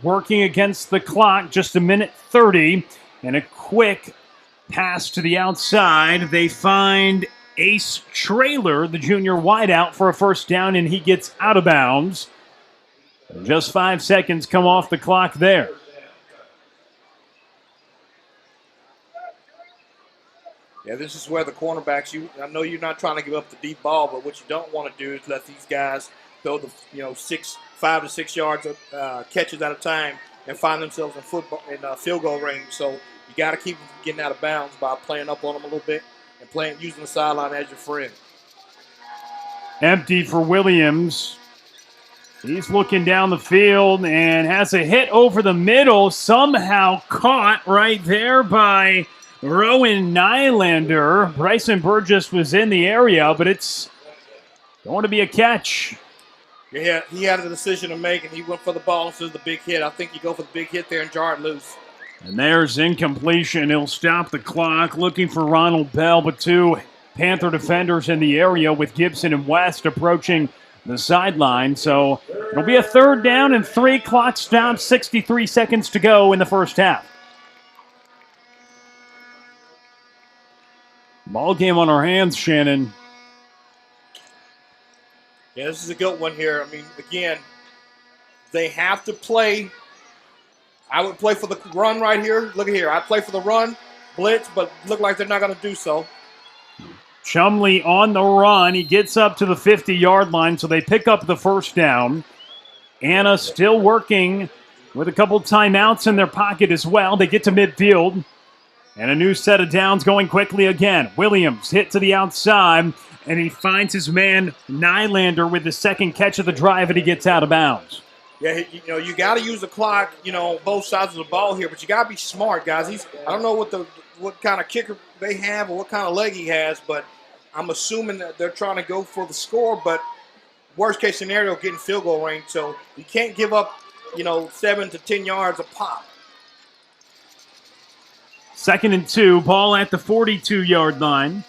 working against the clock, just 1:30, and a quick pass to the outside. They find Ace Trailer, the junior wideout, for a first down, and he gets out of bounds. Just 5 seconds come off the clock there. Yeah, this is where the cornerbacks, I know you're not trying to give up the deep ball, but what you don't want to do is let these guys throw the 5 to 6 yards of catches at a time and find themselves in field goal range. So you got to keep them from getting out of bounds by playing up on them a little bit and using the sideline as your friend. Empty for Williams. He's looking down the field and has a hit over the middle, somehow caught right there by Rowan Nylander. Bryson Burgess was in the area, but it's going to be a catch. Yeah, he had a decision to make, and he went for the ball instead of the big hit. I think you go for the big hit there and jar it loose. And there's incompletion. He'll stop the clock, looking for Ronald Bell, but 2 Panther defenders in the area with Gibson and West approaching the sideline. So it'll be a 3rd down and 3. Clock stops, 63 seconds to go in the first half. Ball game on our hands, Shannon. Yeah, this is a good one here. Again, they have to play. I would play for the run right here. Look at here. I'd play for the run, blitz, but look like they're not going to do so. Chumley on the run. He gets up to the 50-yard line, so they pick up the first down. Anna still working with a couple timeouts in their pocket as well. They get to midfield. And a new set of downs going quickly again. Williams hit to the outside, and he finds his man Nylander with the second catch of the drive, and he gets out of bounds. Yeah, you got to use the clock, both sides of the ball here, but you got to be smart, guys. I don't know what kind of kicker they have or what kind of leg he has, but I'm assuming that they're trying to go for the score, but worst case scenario, getting field goal range. So you can't give up, 7 to 10 yards a pop. 2nd and 2, ball at the 42-yard line.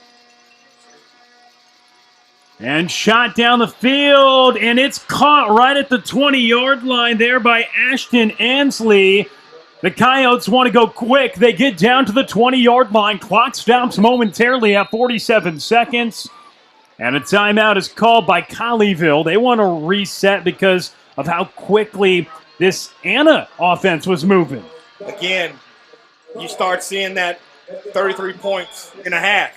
And shot down the field, and it's caught right at the 20-yard line there by Ashton Ansley. The Coyotes want to go quick. They get down to the 20-yard line. Clock stops momentarily at 47 seconds. And a timeout is called by Colleyville. They want to reset because of how quickly this Anna offense was moving. Again, you start seeing that 33 points in a half.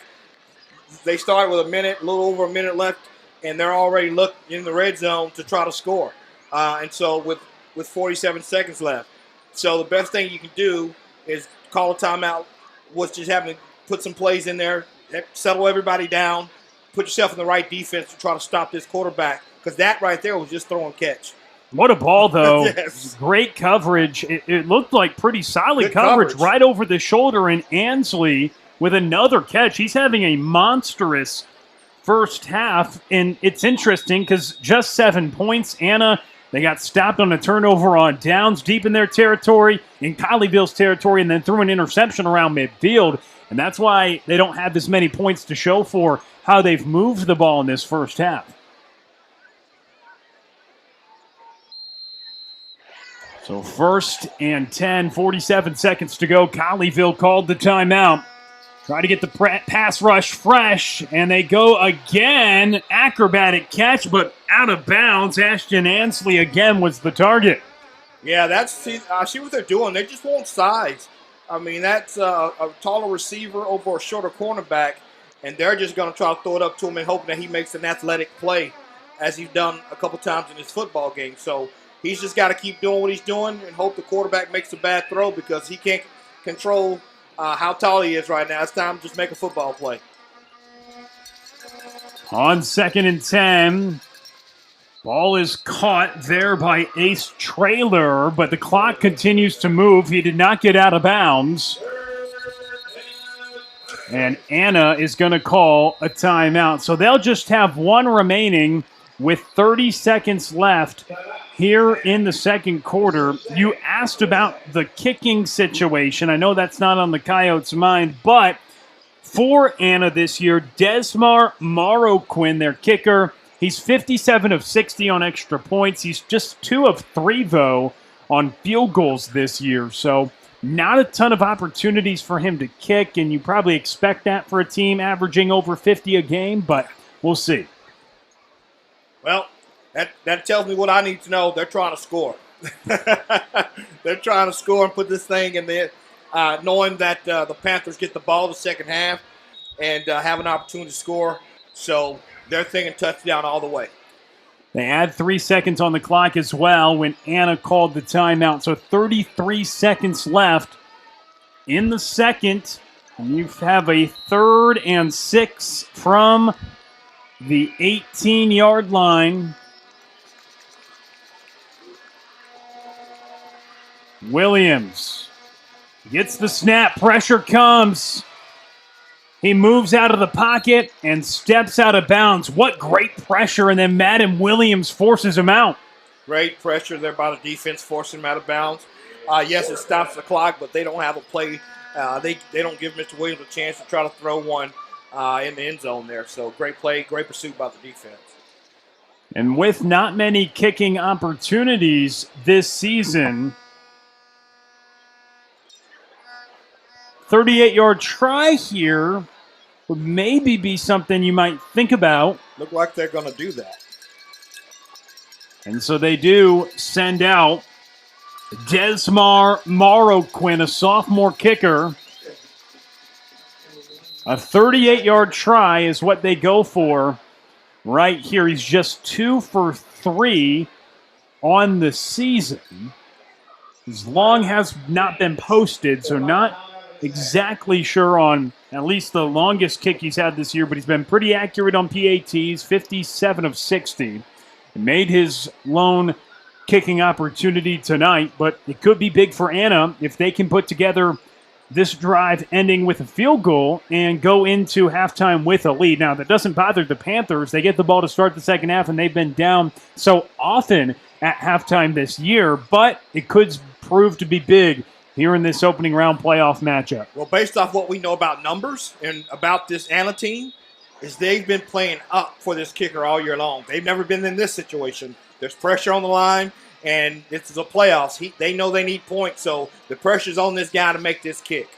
They start with a little over a minute left, and they're already looking in the red zone to try to score. And so with 47 seconds left. So the best thing you can do is call a timeout. What's just happening, put some plays in there, settle everybody down, put yourself in the right defense to try to stop this quarterback, because that right there was just throw and catch. What a ball, though. Yes. Great coverage. It looked like pretty solid Good coverage coverage right over the shoulder, and Ansley with another catch. He's having a monstrous first half, and it's interesting because just 7 points. Anna, they got stopped on a turnover on downs deep in their territory, in Colleyville's territory, and then threw an interception around midfield. And that's why they don't have as many points to show for how they've moved the ball in this first half. So 1st and 10, 47 seconds to go. Colleyville called the timeout. Try to get the pass rush fresh, and they go again. Acrobatic catch, but out of bounds. Ashton Ansley again was the target. Yeah, see what they're doing. They just want size. I mean, that's a taller receiver over a shorter cornerback, and they're just going to try to throw it up to him and hoping that he makes an athletic play, as he's done a couple times in his football game. So he's just got to keep doing what he's doing and hope the quarterback makes a bad throw, because he can't control how tall he is right now. It's time to just make a football play. On 2nd and 10, ball is caught there by Ace Trailer, but the clock continues to move. He did not get out of bounds. And Anna is going to call a timeout. So they'll just have one remaining with 30 seconds left here in the second quarter. You asked about the kicking situation. I know that's not on the Coyotes' mind, but for Anna this year, Desmar Marroquin, their kicker, he's 57 of 60 on extra points. He's just 2 of 3, though, on field goals this year. So not a ton of opportunities for him to kick, and you probably expect that for a team averaging over 50 a game, but we'll see. Well, that tells me what I need to know. They're trying to score. They're trying to score and put this thing in there, knowing that the Panthers get the ball the second half and have an opportunity to score. So they're thinking touchdown all the way. They add 3 seconds on the clock as well when Anna called the timeout. So 33 seconds left in the second. You have a 3rd and 6 from the 18-yard line. Williams gets the snap. Pressure comes. He moves out of the pocket and steps out of bounds. What great pressure, and then Madden Williams forces him out. Great pressure there by the defense, forcing him out of bounds. Yes, it stops the clock, but they don't have a play. They don't give Mr. Williams a chance to try to throw one in the end zone there. So great play, great pursuit by the defense. And with not many kicking opportunities this season, 38-yard try here would maybe be something you might think about. Look like they're going to do that. And so they do send out Desmar Marroquin, a sophomore kicker. A 38-yard try is what they go for right here. He's just 2 for 3 on the season. His long has not been posted, so not exactly sure on at least the longest kick he's had this year, but he's been pretty accurate on PATs, 57 of 60. He made his lone kicking opportunity tonight, but it could be big for Anna if they can put together this drive ending with a field goal and go into halftime with a lead. Now, that doesn't bother the Panthers. They get the ball to start the second half, and they've been down so often at halftime this year, but it could prove to be big here in this opening round playoff matchup. Well, based off what we know about numbers and about this Anna team, is they've been playing up for this kicker all year long. They've never been in this situation. There's pressure on the line, and this is a playoffs. They know they need points, so the pressure's on this guy to make this kick.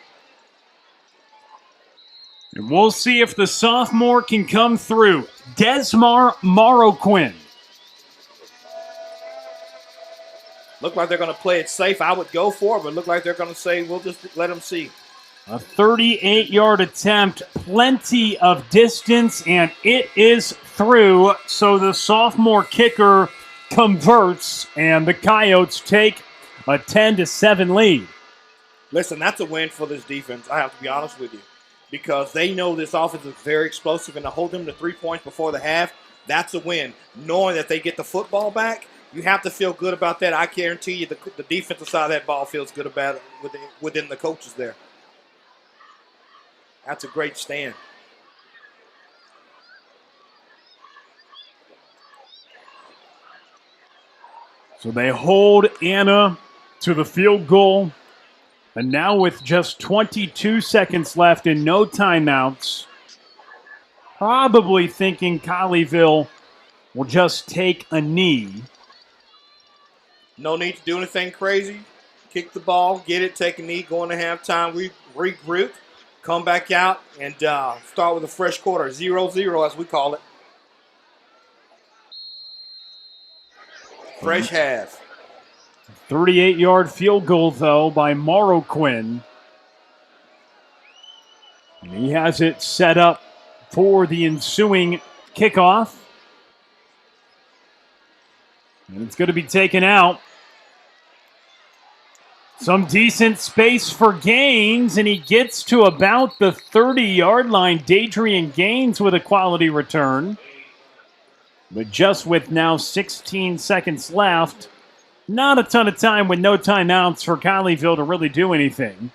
And we'll see if the sophomore can come through. Desmar Marroquin. Look like they're going to play it safe. I would go for it, but look like they're going to say, we'll just let them see. A 38-yard attempt, plenty of distance, and it is through. So the sophomore kicker converts, and the Coyotes take a 10-7 lead. Listen, that's a win for this defense, I have to be honest with you, because they know this offense is very explosive, and to hold them to 3 points before the half, that's a win. Knowing that they get the football back, you have to feel good about that. I guarantee you the defensive side of that ball feels good about it within the coaches there. That's a great stand. So they hold Anna to the field goal. And now with just 22 seconds left and no timeouts, probably thinking Colleyville will just take a knee. No need to do anything crazy. Kick the ball, get it, take a knee, go into halftime, regroup, come back out, and start with a fresh quarter. 0-0 as we call it. Fresh half. 38-yard field goal, though, by Marroquin. And he has it set up for the ensuing kickoff. And it's going to be taken out. Some decent space for Gaines, and he gets to about the 30-yard line. Dadrian Gaines with a quality return. But just with now 16 seconds left, not a ton of time with no timeouts for Colleyville to really do anything.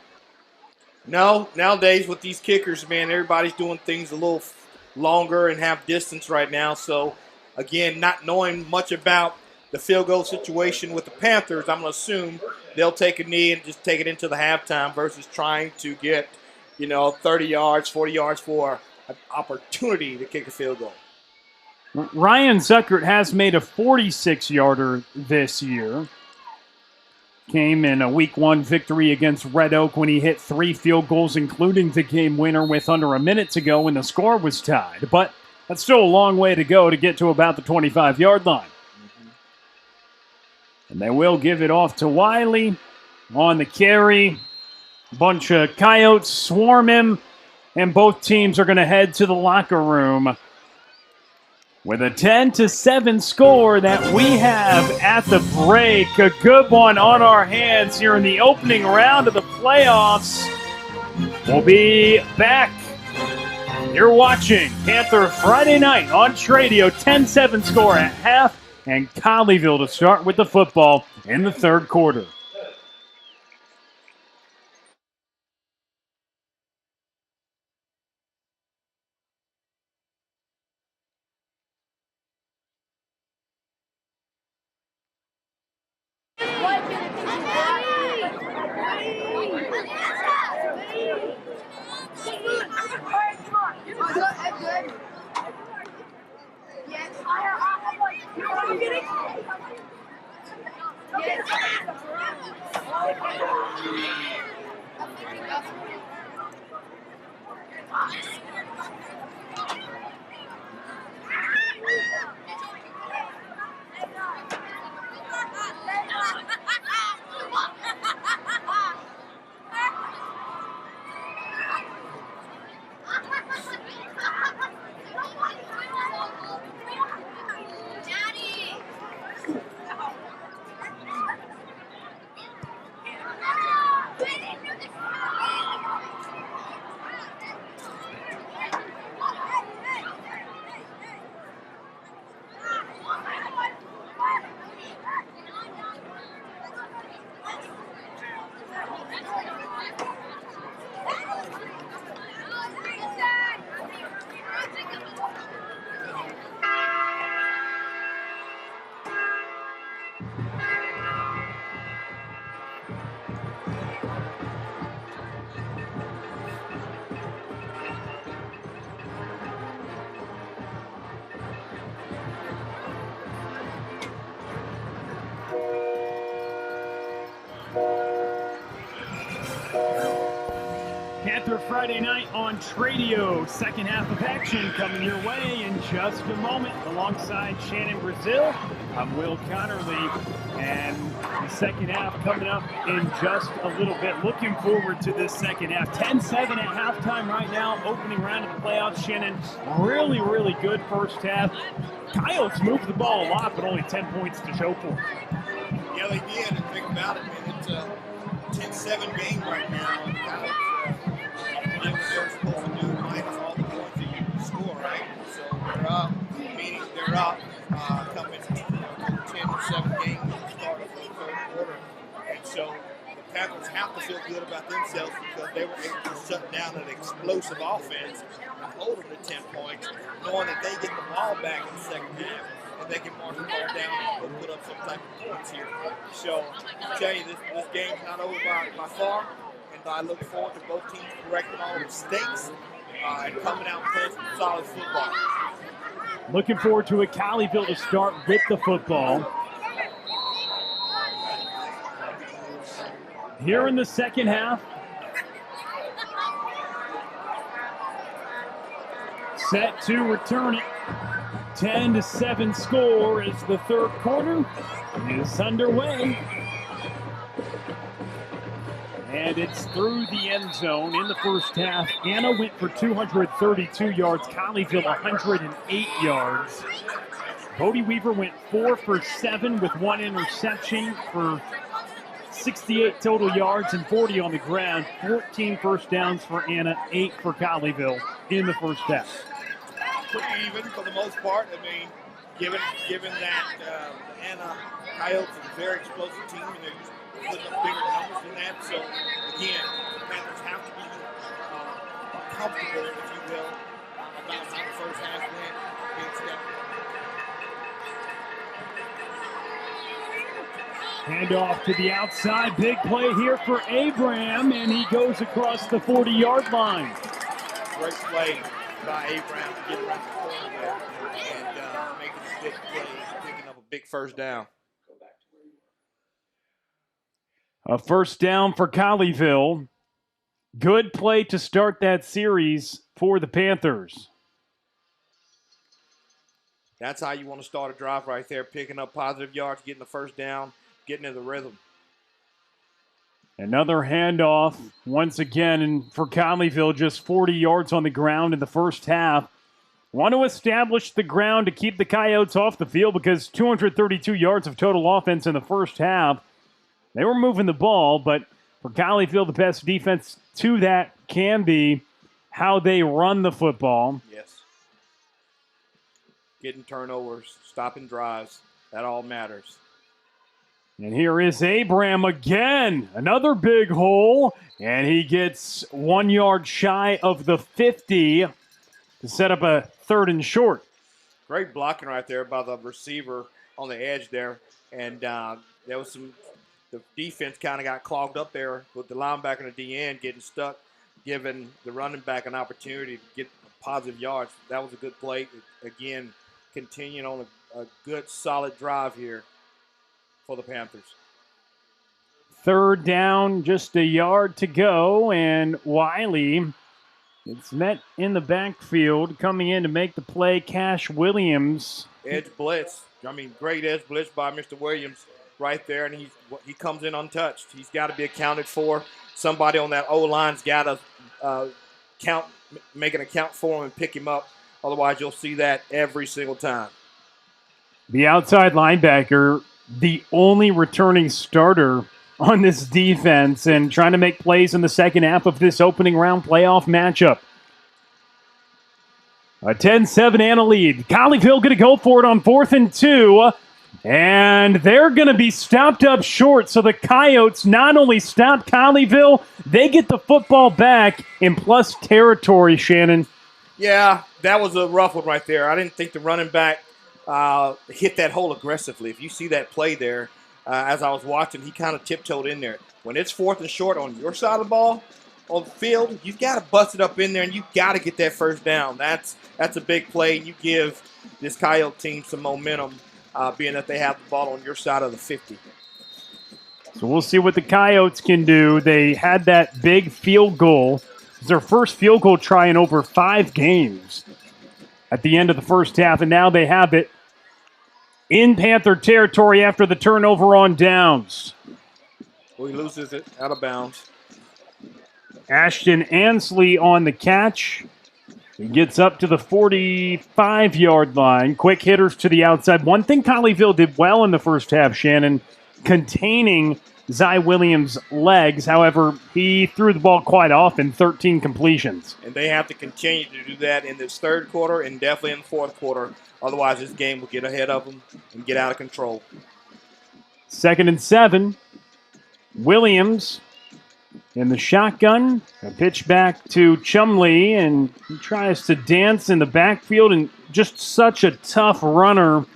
No, nowadays with these kickers, man, everybody's doing things a little longer and have distance right now. So, again, not knowing much about the field goal situation with the Panthers, I'm going to assume they'll take a knee and just take it into the halftime versus trying to get, 30 yards, 40 yards for an opportunity to kick a field goal. Ryan Zuckert has made a 46-yarder this year. Came in a Week 1 victory against Red Oak when he hit 3 field goals, including the game winner with under a minute to go when the score was tied. But that's still a long way to go to get to about the 25-yard line. And they will give it off to Wiley on the carry. Bunch of Coyotes swarm him, and both teams are going to head to the locker room with a 10-7 score that we have at the break. A good one on our hands here in the opening round of the playoffs. We'll be back. You're watching Panther Friday Night on Tradio. 10-7 score at half, and Colleyville to start with the football in the third quarter. Panther Friday night on Tradio. Second half of action coming your way in just a moment. Alongside Shannon Brazil, I'm Will Connerly. And the second half coming up in just a little bit. Looking forward to this second half. 10-7 at halftime right now. Opening round of the playoffs. Shannon, really, really good first half. Coyotes moved the ball a lot, but only 10 points to show for it. Yeah, they did. And think about it, man. It's a 10-7 game right now. And Coyotes did what they're supposed to do, minus all the points that you score, right? So they're up, meaning they're up, coming 10-7 game at the start of the third quarter. And so the Panthers have to feel good about themselves because they were able to shut down an explosive offense and hold them to 10 points, knowing that they get the ball back in the second half. And they can mark the ball down and put up some type of points here. So, I tell you, this game's not over by far, and I look forward to both teams correcting all the mistakes and coming out and playing some solid football. Looking forward to it. Colleyville to start with the football. Here in the second half. Set to return it. 10-7 score as the third quarter is underway. And it's through the end zone in the first half. Anna went for 232 yards. Colleyville 108 yards. Bodie Weaver went 4 for 7 with 1 interception for 68 total yards and 40 on the ground. 14 first downs for Anna, 8 for Colleyville in the first half. Pretty even for the most part. I mean, given that Anna Coyotes is a very explosive team and they're just putting up bigger numbers than that. So again, the Panthers have to be comfortable, if you will, about how the first half went against them. Handoff to the outside. Big play here for Abraham, and he goes across the 40-yard line. Great play by Abraham to get around the corner there and making a big play, picking up a big first down. A first down for Colleyville. Good play to start that series for the Panthers. That's how you want to start a drive right there, picking up positive yards, getting the first down, getting in the rhythm. Another handoff once again, and for Colleyville, just 40 yards on the ground in the first half. Want to establish the ground to keep the Coyotes off the field because 232 yards of total offense in the first half. They were moving the ball, but for Colleyville, the best defense to that can be how they run the football. Yes. Getting turnovers, stopping drives, that all matters. And here is Abraham again. Another big hole. And he gets 1 yard shy of the 50 to set up a third and short. Great blocking right there by the receiver on the edge there. And there was the defense kind of got clogged up there with the linebacker and the DN getting stuck, giving the running back an opportunity to get positive yards. That was a good play. Again, continuing on a good, solid drive here for the Panthers. Third down, just a yard to go, and Wiley, it's met in the backfield. Coming in to make the play, Cash Williams. Edge blitz. I mean, great edge blitz by Mr. Williams right there, and he comes in untouched. He's got to be accounted for. Somebody on that O-line's got to make an account for him and pick him up. Otherwise, you'll see that every single time. The outside linebacker, the only returning starter on this defense and trying to make plays in the second half of this opening round playoff matchup. A 10-7 Anna lead. Colleyville going to go for it on 4th and 2. And they're going to be stopped up short. So the Coyotes not only stop Colleyville, they get the football back in plus territory, Shannon. Yeah, that was a rough one right there. I didn't think the running back hit that hole aggressively. If you see that play there, as I was watching, he kind of tiptoed in there. When it's 4th and short on your side of the ball, on the field, you've got to bust it up in there, and you've got to get that first down. That's a big play, and you give this Coyote team some momentum, being that they have the ball on your side of the 50. So we'll see what the Coyotes can do. They had that big field goal It's their first field goal try in over 5 games at the end of the first half, and now they have it in Panther territory after the turnover on downs. Well, he loses it out of bounds. Ashton Ansley on the catch. He gets up to the 45-yard line. Quick hitters to the outside. One thing Colleyville did well in the first half, Shannon, containing Zy Williams' legs. However, he threw the ball quite often, 13 completions. And they have to continue to do that in this third quarter and definitely in the fourth quarter. Otherwise, this game will get ahead of them and get out of control. 2nd and 7. Williams in the shotgun. A pitch back to Chumley, and he tries to dance in the backfield, and just such a tough runner.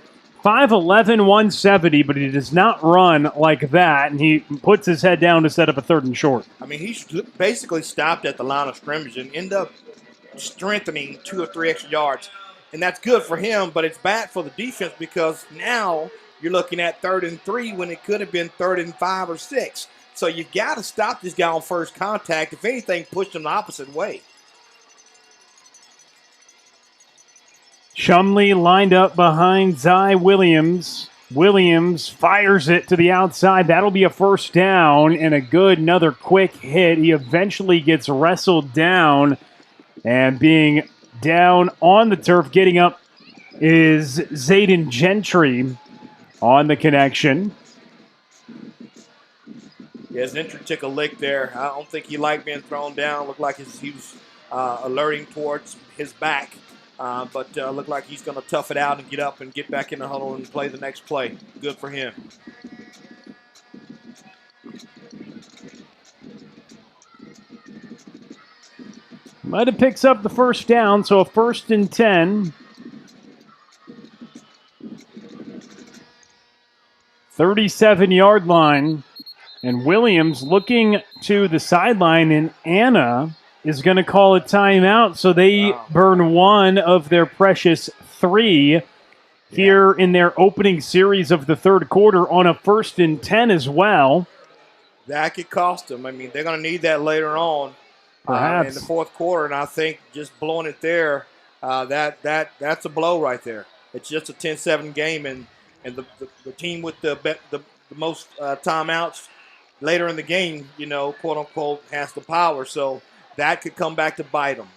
5'11", 170, but he does not run like that, and he puts his head down to set up a 3rd and short. I mean, he's basically stopped at the line of scrimmage and end up strengthening 2 or 3 extra yards. And that's good for him, but it's bad for the defense because now you're looking at 3rd and 3 when it could have been 3rd and 5 or 6. So you got to stop this guy on first contact. If anything, push him the opposite way. Chumley lined up behind Zy Williams. Williams fires it to the outside. That'll be a first down and another quick hit. He eventually gets wrestled down, and being down on the turf, getting up is Zayden Gentry on the connection. Yeah, Gentry took a lick there. I don't think he liked being thrown down. Looked like he was alerting towards his back. But looked like he's going to tough it out and get up and get back in the huddle and play the next play. Good for him. Might have picks up the first down, so a 1st and 10. 37-yard line. And Williams looking to the sideline, and Anna is going to call a timeout, so they burn one of their precious 3 here in their opening series of the third quarter on a 1st and 10 as well. That could cost them. I mean, they're going to need that later on in the fourth quarter, and I think just blowing it there, that's a blow right there. It's just a 10-7 game, and the team with the most timeouts later in the game, quote-unquote, has the power. So that could come back to bite them.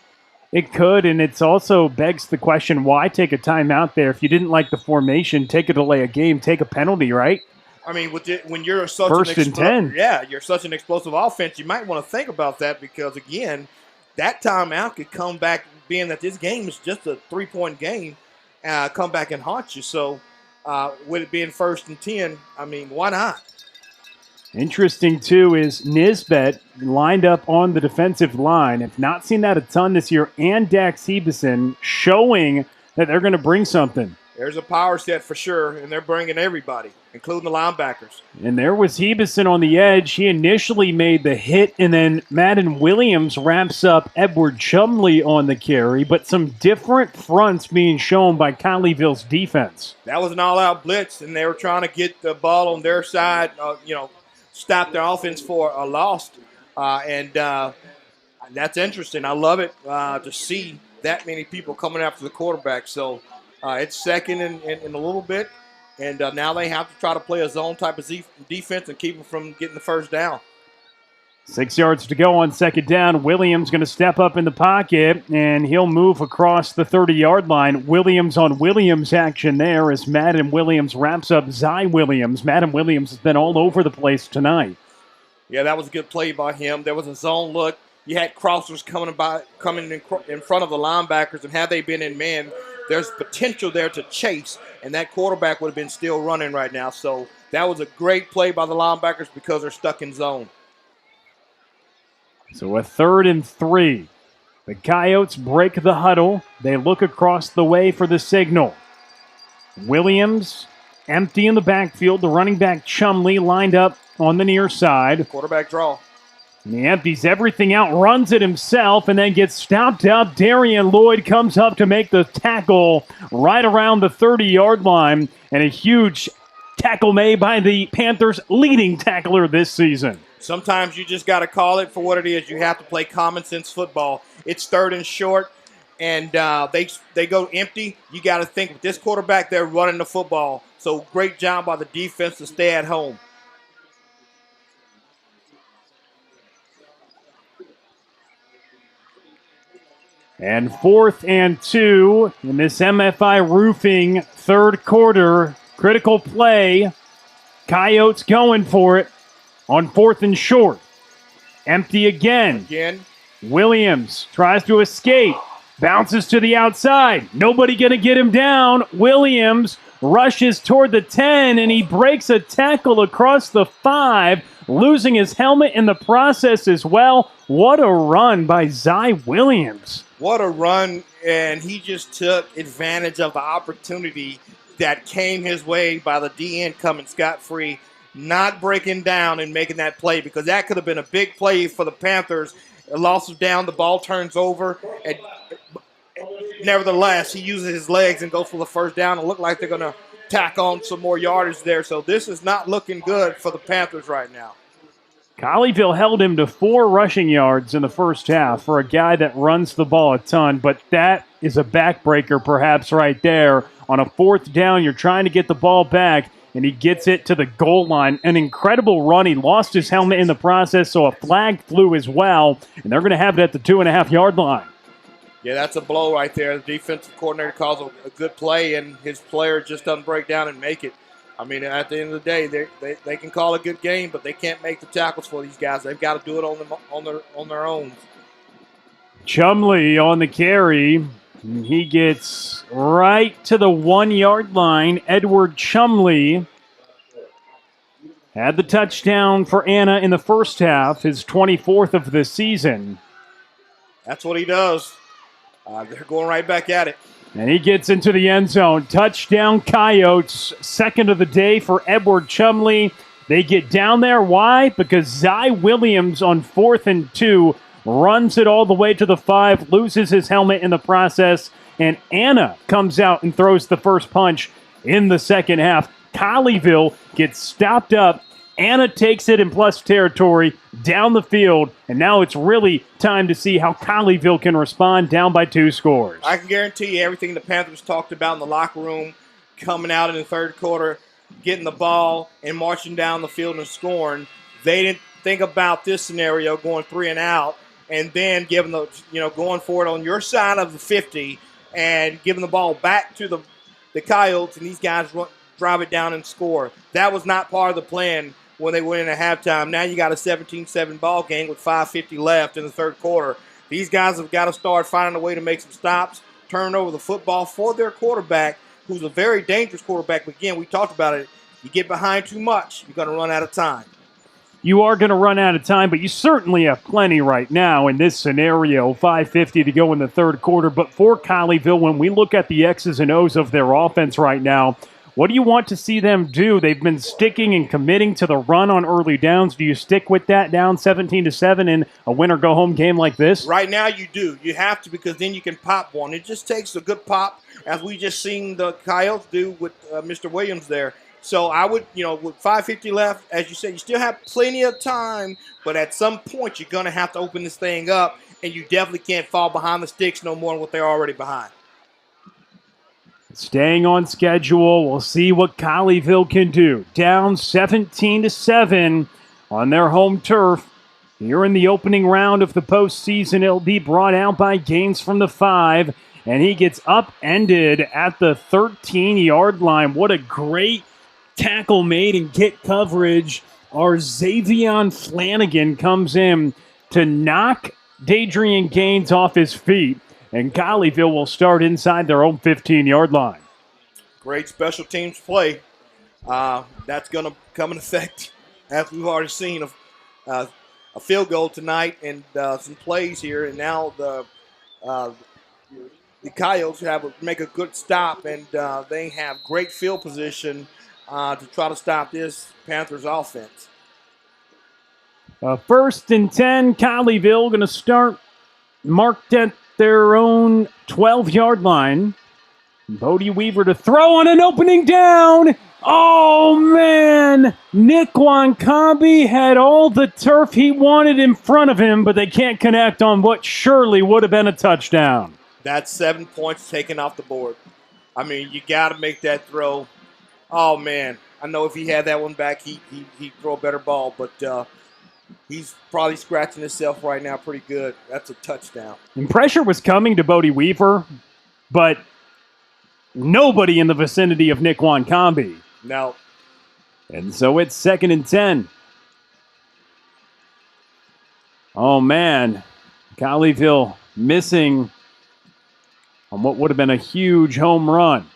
It could, and it also begs the question, why take a timeout there? If you didn't like the formation, take a delay of game, take a penalty, right? I mean, when you're such 1st and 10. Yeah, you're such an explosive offense, you might want to think about that because, again, that timeout could come back, being that this game is just a 3-point game, come back and haunt you. So with it being 1st and 10, I mean, why not? Interesting, too, is Nisbet lined up on the defensive line. Have not seen that a ton this year. And Dax Hebison showing that they're going to bring something. There's a power set for sure, and they're bringing everybody, including the linebackers. And there was Hebison on the edge. He initially made the hit, and then Madden Williams wraps up Edward Chumley on the carry, but some different fronts being shown by Colleyville's defense. That was an all-out blitz, and they were trying to get the ball on their side, stop their offense for a loss. And that's interesting. I love it to see that many people coming after the quarterback. So it's 2nd and a little bit. And now they have to try to play a zone type of defense and keep them from getting the first down. 6 yards to go on 2nd down. Williams going to step up in the pocket, and he'll move across the 30-yard line. Williams on Williams action there as Madden Williams wraps up Zy Williams. Madden Williams has been all over the place tonight. Yeah, that was a good play by him. There was a zone look. You had crossers coming in front of the linebackers, and had they been in man, there's potential there to chase, and that quarterback would have been still running right now. So that was a great play by the linebackers because they're stuck in zone. So a 3rd and 3. The Coyotes break the huddle. They look across the way for the signal. Williams empty in the backfield. The running back Chumley lined up on the near side. Quarterback draw. And he empties everything out, runs it himself, and then gets stopped up. Darian Lloyd comes up to make the tackle right around the 30-yard line. And a huge tackle made by the Panthers' leading tackler this season. Sometimes you just got to call it for what it is. You have to play common sense football. It's 3rd and short, and they go empty. You got to think with this quarterback, they're running the football. So great job by the defense to stay at home. And 4th and 2 in this MFI Roofing 3rd quarter. Critical play. Coyotes going for it on 4th and short. Empty again. Williams tries to escape. Bounces to the outside. Nobody going to get him down. Williams rushes toward the 10, and he breaks a tackle across the 5, losing his helmet in the process as well. What a run by Zy Williams. What a run, and he just took advantage of the opportunity that came his way by the DN coming scot-free, not breaking down and making that play, because that could have been a big play for the Panthers. A loss of down, the ball turns over, and nevertheless, he uses his legs and goes for the first down. It looked like they're going to tack on some more yardage there, so this is not looking good for the Panthers right now. Colleyville held him to 4 rushing yards in the first half for a guy that runs the ball a ton, but that is a backbreaker perhaps right there. On a 4th down, you're trying to get the ball back, and he gets it to the goal line. An incredible run. He lost his helmet in the process, so a flag flew as well, and they're going to have it at the 2.5-yard line. Yeah, that's a blow right there. The defensive coordinator calls a good play, and his player just doesn't break down and make it. I mean, at the end of the day, they can call a good game, but they can't make the tackles for these guys. They've got to do it on their own. Chumley on the carry. He gets right to the 1-yard line. Edward Chumley had the touchdown for Anna in the first half, his 24th of the season. That's what he does. They're going right back at it. And he gets into the end zone. Touchdown Coyotes. 2nd of the day for Edward Chumley. They get down there. Why? Because Zy Williams on 4th and 2 runs it all the way to the 5, loses his helmet in the process, and Anna comes out and throws the first punch in the second half. Colleyville gets stopped up. Anna takes it in plus territory down the field, and now it's really time to see how Colleyville can respond down by 2 scores. I can guarantee you everything the Panthers talked about in the locker room, coming out in the 3rd quarter, getting the ball and marching down the field and scoring. They didn't think about this scenario going 3 and out, and then giving going for it on your side of the 50 and giving the ball back to the Coyotes, and these guys drive it down and score. That was not part of the plan when they went into halftime. Now you got a 17-7 ball game with 5:50 left in the 3rd quarter. These guys have got to start finding a way to make some stops, turn over the football for their quarterback, who's a very dangerous quarterback. But again, we talked about it. You get behind too much, you're going to run out of time. You are going to run out of time, but you certainly have plenty right now in this scenario. 5:50 to go in the 3rd quarter. But for Colleyville, when we look at the X's and O's of their offense right now, what do you want to see them do? They've been sticking and committing to the run on early downs. Do you stick with that down 17-7 in a win-or-go-home game like this? Right now you do. You have to, because then you can pop one. It just takes a good pop, as we just seen the Coyotes do with Mr. Williams there. So I would, with 5:50 left, as you said, you still have plenty of time, but at some point you're going to have to open this thing up, and you definitely can't fall behind the sticks no more than what they're already behind. Staying on schedule, we'll see what Colleyville can do. Down 17-7 on their home turf. Here in the opening round of the postseason, it'll be brought out by Gaines from the 5, and he gets upended at the 13-yard line. What a great tackle made and get coverage. Our Xavion Flanagan comes in to knock Dadrian Gaines off his feet. And Colleyville will start inside their own 15-yard line. Great special teams play. That's going to come in effect, as we've already seen, a field goal tonight and some plays here. And now the Coyotes make a good stop, and they have great field position to try to stop this Panthers offense. 1st and 10, Colleyville going to start marked at their own 12-yard line. Bodie Weaver to throw on an opening down. Oh, man. Nick Wankambi had all the turf he wanted in front of him, but they can't connect on what surely would have been a touchdown. That's 7 points taken off the board. I mean, you got to make that throw. Oh, man. I know if he had that one back, he'd throw a better ball, but he's probably scratching himself right now pretty good. That's a touchdown. And pressure was coming to Bodie Weaver, but nobody in the vicinity of Nick Wankambi. No. And so it's 2nd and 10. Oh, man. Colleyville missing on what would have been a huge home run.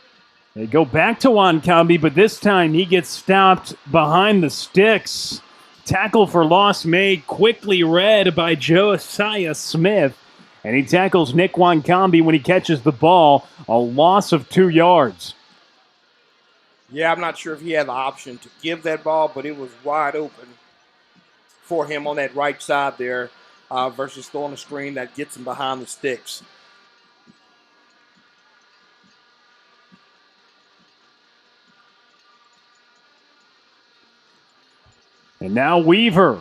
They go back to Wankambi, but this time he gets stopped behind the sticks. Tackle for loss made, quickly read by Josiah Smith. And he tackles Nick Wankambi when he catches the ball. A loss of 2 yards. Yeah, I'm not sure if he had the option to give that ball, but it was wide open for him on that right side there versus throwing a screen that gets him behind the sticks. And now Weaver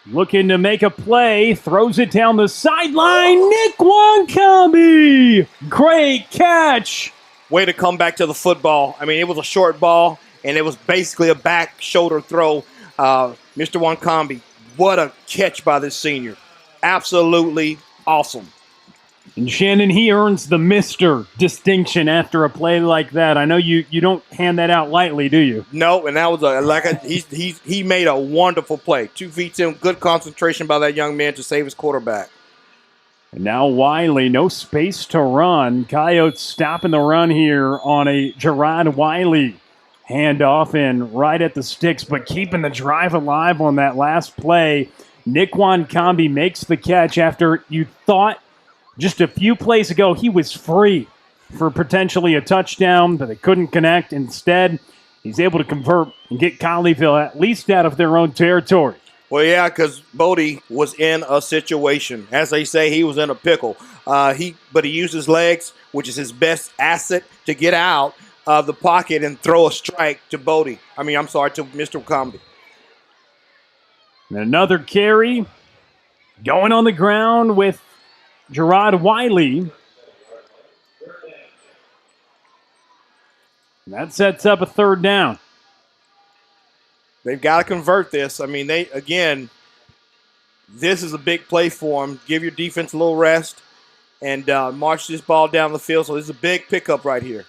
looking to make a play, throws it down the sideline. Nick Wankambi! Great catch! Way to come back to the football. I mean, it was a short ball, and it was basically a back shoulder throw. Mr. Wankambi, what a catch by this senior. Absolutely awesome. And Shannon, he earns the Mr. distinction after a play like that. I know you don't hand that out lightly, do you? No, and that was he made a wonderful play. 2 feet in, good concentration by that young man to save his quarterback. And now Wiley, no space to run. Coyotes stopping the run here on a Gerard Wiley handoff in right at the sticks, but keeping the drive alive on that last play. Nick Wankambi makes the catch after you thought just a few plays ago he was free for potentially a touchdown, but they couldn't connect. Instead, he's able to convert and get Colleyville at least out of their own territory. Well, yeah, because Bodie was in a situation. As they say, he was in a pickle. But he used his legs, which is his best asset, to get out of the pocket and throw a strike to Bodie. To Mr. Wankambi. And another carry going on the ground with Gerard Wiley. And that sets up a 3rd down. They've got to convert this. I mean, this is a big play for them. Give your defense a little rest and march this ball down the field. So this is a big pickup right here.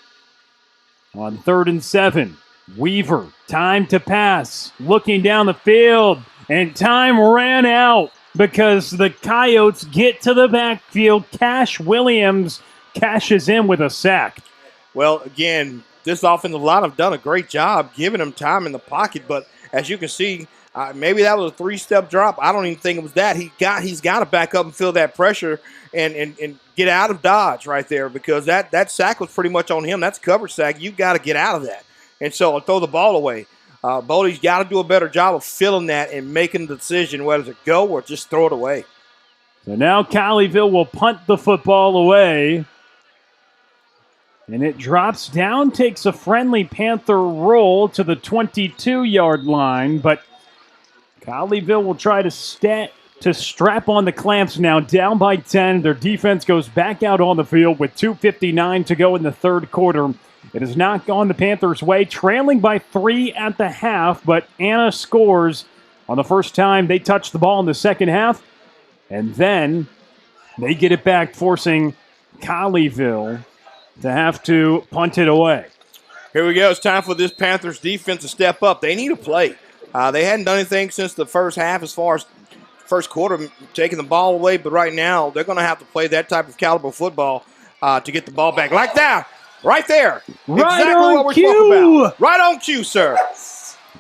On 3rd and 7, Weaver, time to pass, looking down the field, and time ran out because the Coyotes get to the backfield. Cash Williams cashes in with a sack. Well, again, this offensive line have done a great job giving him time in the pocket, but as you can see, maybe that was a 3-step drop. I don't even think it was that. He's got to back up and feel that pressure and get out of dodge right there because that sack was pretty much on him. That's cover sack. You've got to get out of that. And so throw the ball away. Bodie's got to do a better job of feeling that and making the decision whether to go or just throw it away. So now Colleyville will punt the football away. And it drops down, takes a friendly Panther roll to the 22-yard line, but Colleyville will try to strap on the clamps now, down by 10. Their defense goes back out on the field with 2:59 to go in the 3rd quarter. It has not gone the Panthers' way, trailing by 3 at the half, but Anna scores on the first time they touch the ball in the second half, and then they get it back, forcing Colleyville to have to punt it away. Here we go. It's time for this Panthers defense to step up. They need a play. They hadn't done anything since the first half as far as first quarter, taking the ball away, but right now they're going to have to play that type of caliber football to get the ball back. Like that. Right there. Right exactly on what we're cue. talking about. Right on cue, sir.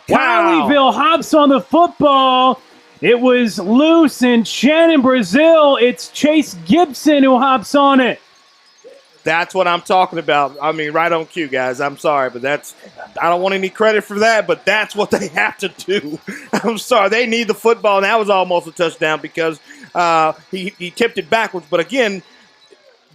Colleyville hops on the football. It was loose in Shannon, Brazil. It's Chase Gibson who hops on it. That's what I'm talking about. I mean, right on cue, guys. I'm sorry, but I don't want any credit for that, but that's what they have to do. I'm sorry. They need the football, and that was almost a touchdown because he tipped it backwards. But again,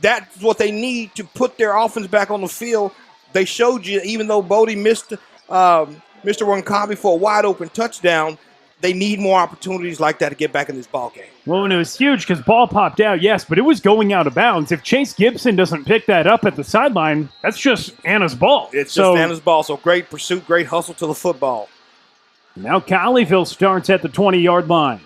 that's what they need to put their offense back on the field. They showed you, even though Bodie missed Mr. Wankabi for a wide open touchdown, they need more opportunities like that to get back in this ball game. Well, and it was huge because ball popped out, yes, but it was going out of bounds. If Chase Gibson doesn't pick that up at the sideline, that's just Anna's ball. It's just Anna's ball. So great pursuit, great hustle to the football. Now Colleyville starts at the 20-yard line.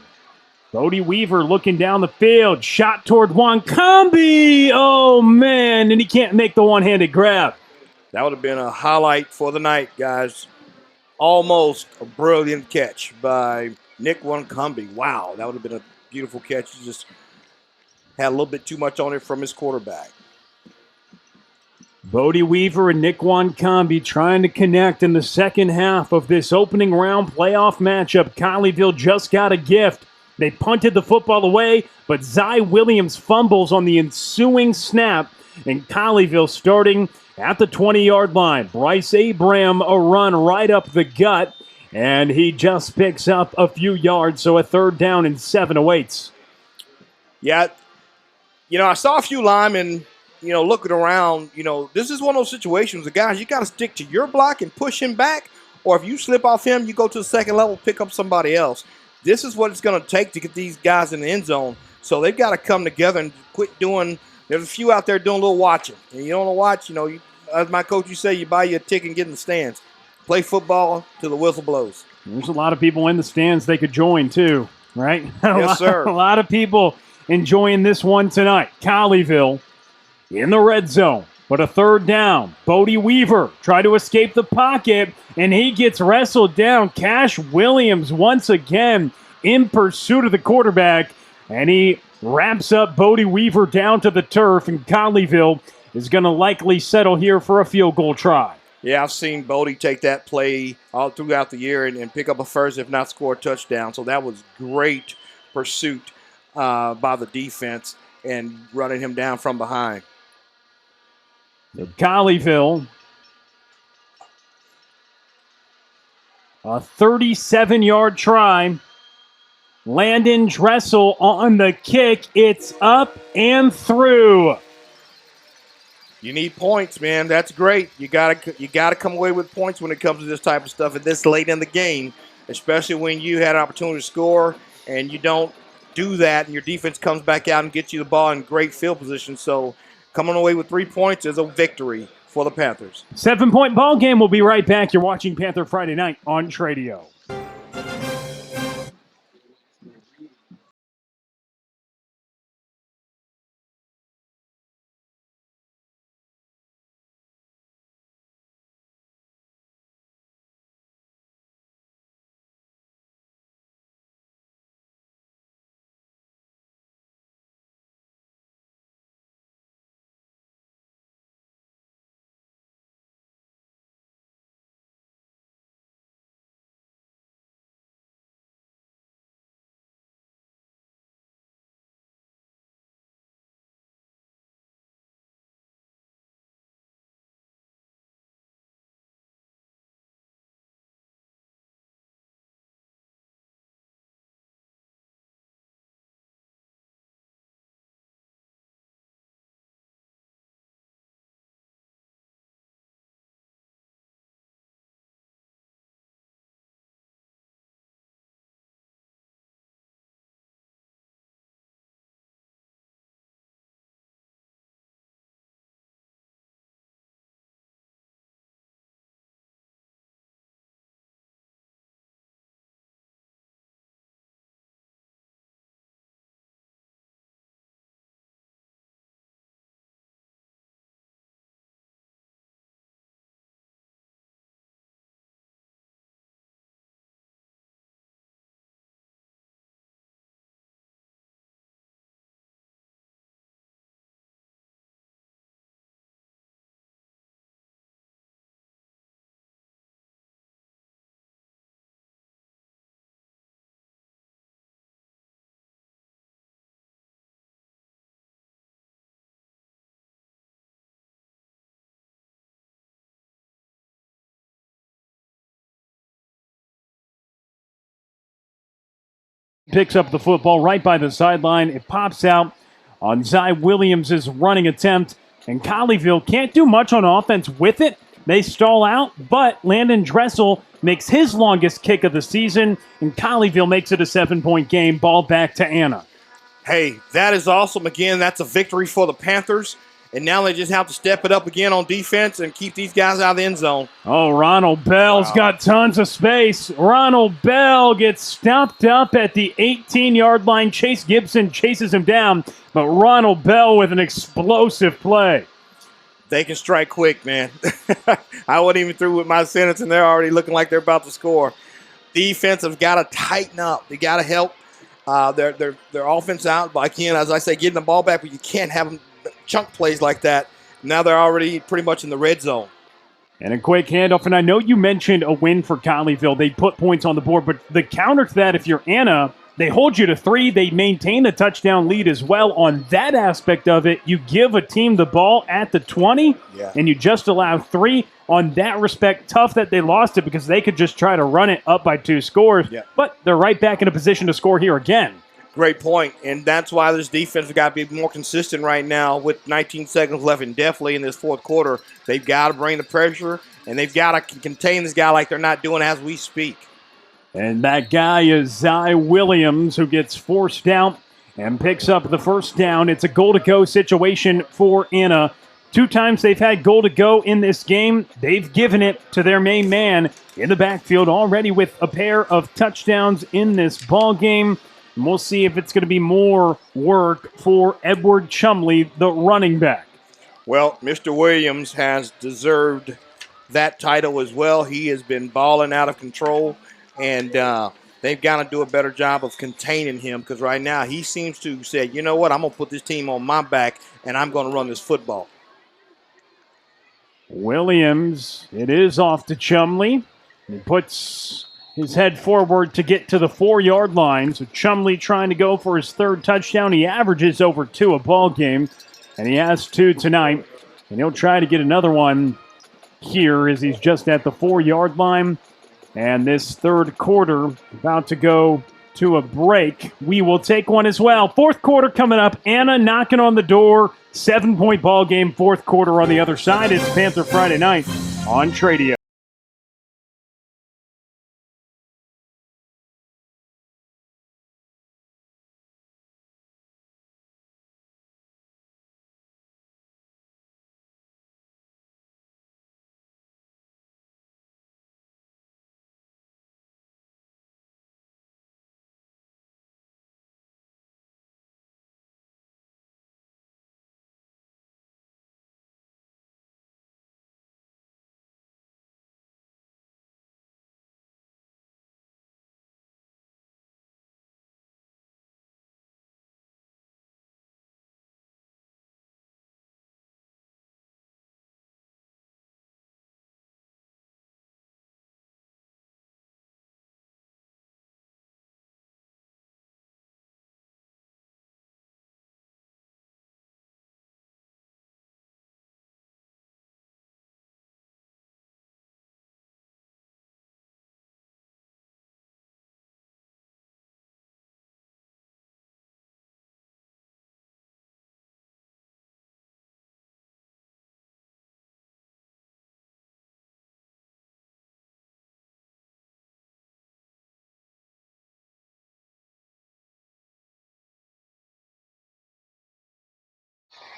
Bodie Weaver looking down the field. Shot toward Wankambi. Oh, man, and he can't make the one-handed grab. That would have been a highlight for the night, guys. Almost a brilliant catch by Nick Wankambi. Wow, that would have been a beautiful catch. He just had a little bit too much on it from his quarterback. Bodie Weaver and Nick Wankambi trying to connect in the second half of this opening round playoff matchup. Colleyville just got a gift. They punted the football away, but Zy Williams fumbles on the ensuing snap, and Colleyville starting at the 20-yard line. Bryce Abraham a run right up the gut, and he just picks up a few yards, so a 3rd down and 7 awaits. Yeah, I saw a few linemen, looking around. This is one of those situations, the guys, you got to stick to your block and push him back, or if you slip off him, you go to the second level, pick up somebody else. This is what it's going to take to get these guys in the end zone. So they've got to come together and quit doing. There's a few out there doing a little watching. And you don't want to watch, as my coach used to say, you buy you a ticket and get in the stands. Play football till the whistle blows. There's a lot of people in the stands they could join too, right? Yes, sir. A lot of people enjoying this one tonight. Colleyville in the red zone, but a 3rd down. Bodie Weaver tried to escape the pocket, and he gets wrestled down. Cash Williams once again in pursuit of the quarterback, and he wraps up Bodie Weaver down to the turf, and Colleyville is going to likely settle here for a field goal try. Yeah, I've seen Bodie take that play all throughout the year and pick up a first, if not score a touchdown. So that was great pursuit by the defense and running him down from behind. Colleyville, a 37-yard try. Landon Dressel on the kick. It's up and through. You need points, man. That's great. You gotta come away with points when it comes to this type of stuff at this late in the game, especially when you had an opportunity to score and you don't do that, and your defense comes back out and gets you the ball in great field position. So coming away with 3 points is a victory for the Panthers. 7-point ball game. We'll be right back. You're watching Panther Friday Night on Tradio. Picks up the football right by the sideline. It pops out on Zy Williams' running attempt. And Colleyville can't do much on offense with it. They stall out, but Landon Dressel makes his longest kick of the season, and Colleyville makes it a 7-point game. Ball back to Anna. Hey, that is awesome. Again, that's a victory for the Panthers. And now they just have to step it up again on defense and keep these guys out of the end zone. Oh, Ronald Bell's got tons of space. Ronald Bell gets stopped up at the 18-yard line. Chase Gibson chases him down, but Ronald Bell with an explosive play. They can strike quick, man. I wasn't even through with my sentence, and they're already looking like they're about to score. Defense have got to tighten up. They got to help their offense out. But again, as I say, getting the ball back, but you can't have them chunk plays like that. Now they're already pretty much in the red zone. And a quick handoff, and I know you mentioned a win for Colleyville. They put points on the board, but the counter to that, if you're Anna, they hold you to 3. They maintain a touchdown lead as well. On that aspect of it, you give a team the ball at the 20, and you just allow 3. On that respect, tough that they lost it because they could just try to run it up by 2 scores, but they're right back in a position to score here again. Great point, and that's why this defense has got to be more consistent right now with 19 seconds left, and definitely in this fourth quarter. They've got to bring the pressure, and they've got to contain this guy like they're not doing as we speak. And that guy is Zy Williams, who gets forced out and picks up the first down. It's a goal-to-go situation for Anna. 2 times they've had goal-to-go in this game. They've given it to their main man in the backfield already with a pair of touchdowns in this ball game. And we'll see if it's going to be more work for Edward Chumley, the running back. Well, Mr. Williams has deserved that title as well. He has been balling out of control, and they've got to do a better job of containing him because right now he seems to say, you know what, I'm going to put this team on my back, and I'm going to run this football. Williams, it is off to Chumley. He puts his head forward to get to the 4-yard line. So Chumley trying to go for his 3rd touchdown. He averages over 2 a ball game, and he has 2 tonight. And he'll try to get another one here as he's just at the 4-yard line. And this third quarter about to go to a break. We will take one as well. Fourth quarter coming up. Anna knocking on the door. 7-point ball game. Fourth quarter on the other side. It's Panther Friday night on Tradio.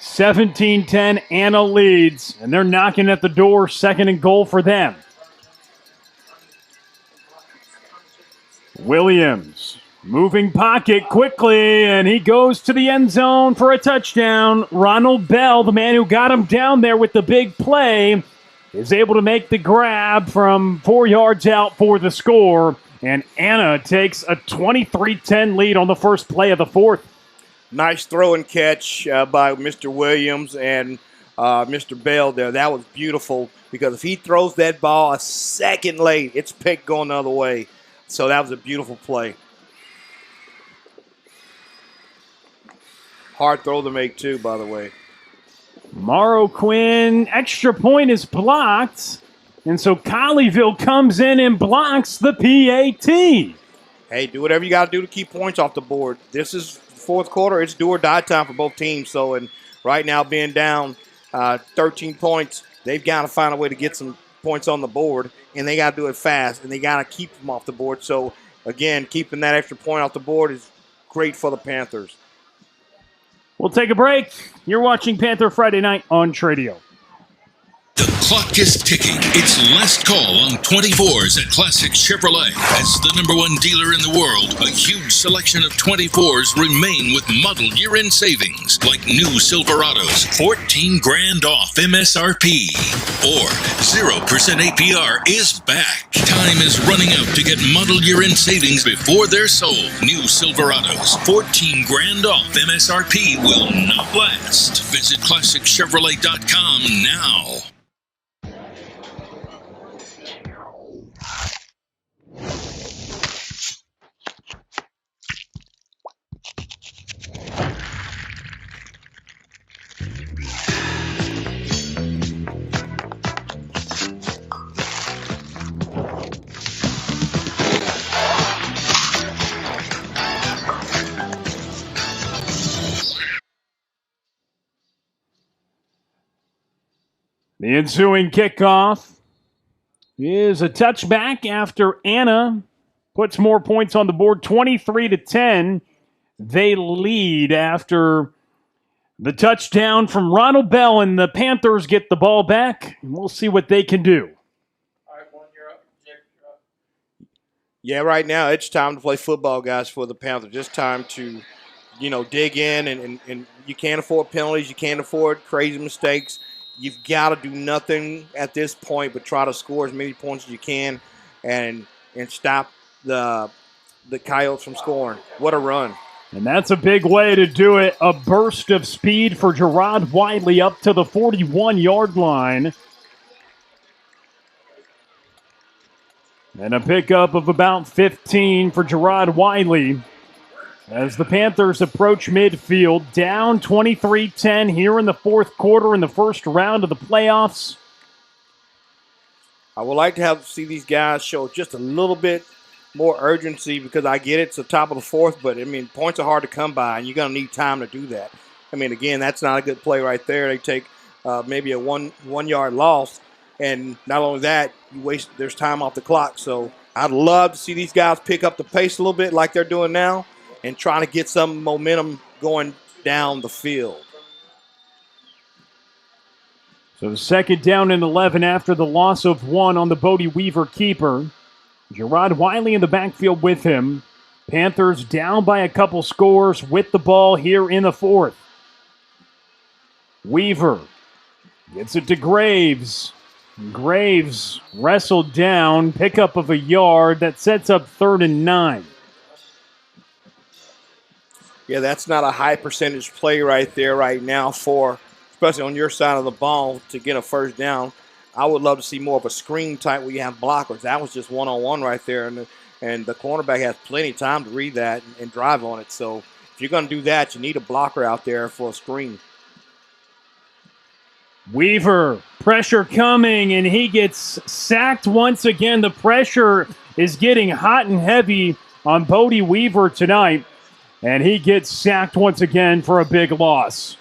(17-10) Anna leads, and they're knocking at the door. 2nd and goal for them. Williams moving pocket quickly, and he goes to the end zone for a touchdown. Ronald Bell, the man who got him down there with the big play, is able to make the grab from 4 yards out for the score. And Anna takes a 23-10 lead on the first play of the fourth. Nice throw and catch by Mr. Williams and Mr. Bell there. That was beautiful because if he throws that ball a second late, it's picked going the other way. So that was a beautiful play. Hard throw to make, too, by the way. Morrow Quinn, extra point is blocked. And so Colleyville comes in and blocks the PAT. Hey, do whatever you got to do to keep points off the board. This is fourth quarter, it's do or die time for both teams. So, and right now being down 13 points, they've got to find a way to get some points on the board, and they got to do it fast, and they got to keep them off the board. So, again, keeping that extra point off the board is great for the Panthers. We'll take a break. You're watching Panther Friday Night on Tradio. The clock is ticking. It's last call on 24s at Classic Chevrolet. As the #1 dealer in the world, a huge selection of 24s remain with model year-end savings, like new Silverados, 14 grand off MSRP. Or 0% APR is back. Time is running out to get model year-end savings before they're sold. New Silverados, 14 grand off MSRP will not last. Visit ClassicChevrolet.com now. The ensuing kickoff is a touchback after Anna puts more points on the board, 23-10. They lead after the touchdown from Ronald Bell, and the Panthers get the ball back, and we'll see what they can do. All right, one, you're up. Jake, you're up. Yeah, right now it's time to play football, guys, for the Panthers. Just time to, dig in, and you can't afford penalties. You can't afford crazy mistakes. You've got to do nothing at this point but try to score as many points as you can and stop the Coyotes from scoring. What a run. And that's a big way to do it. A burst of speed for Gerard Wiley up to the 41-yard line. And a pickup of about 15 for Gerard Wiley as the Panthers approach midfield, down 23-10 here in the fourth quarter in the first round of the playoffs. I would like to see these guys show just a little bit more urgency because I get it's the top of the fourth, but, points are hard to come by, and you're going to need time to do that. Again, that's not a good play right there. They take maybe a one-yard loss, and not only that, there's time off the clock. So I'd love to see these guys pick up the pace a little bit like they're doing now and trying to get some momentum going down the field. So the second down and 11 after the loss of one on the Bodie Weaver keeper. Gerard Wiley in the backfield with him. Panthers down by a couple scores with the ball here in the fourth. Weaver gets it to Graves. Graves wrestled down, pickup of a yard that sets up 3rd and 9. Yeah, that's not a high percentage play right there right now especially on your side of the ball to get a first down. I would love to see more of a screen type where you have blockers. That was just one-on-one right there, and the cornerback has plenty of time to read that and drive on it. So if you're going to do that, you need a blocker out there for a screen. Weaver, pressure coming, and he gets sacked once again. The pressure is getting hot and heavy on Bodie Weaver tonight, and he gets sacked once again for a big loss.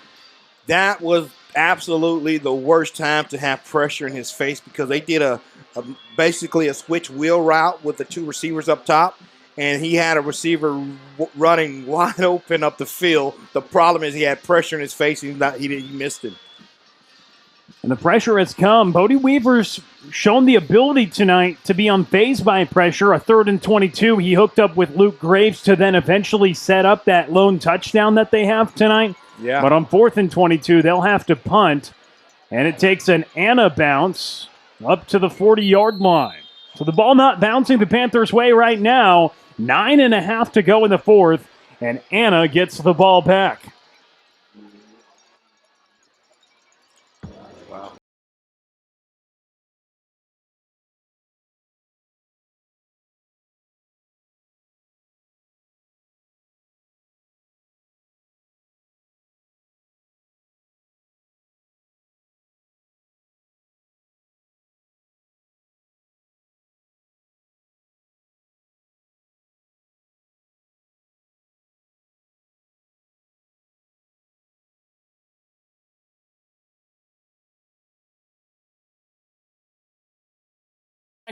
That was absolutely the worst time to have pressure in his face because they did basically a switch wheel route with the two receivers up top, and he had a receiver running wide open up the field. The problem is he had pressure in his face, and he missed him. And the pressure has come. Bodie Weaver's shown the ability tonight to be unfazed by pressure. A 3rd and 22, he hooked up with Luke Graves to then eventually set up that lone touchdown that they have tonight. Yeah. But on 4th and 22, they'll have to punt, and it takes an Anna bounce up to the 40-yard line. So the ball not bouncing the Panthers' way right now. 9.5 to go in the fourth, and Anna gets the ball back.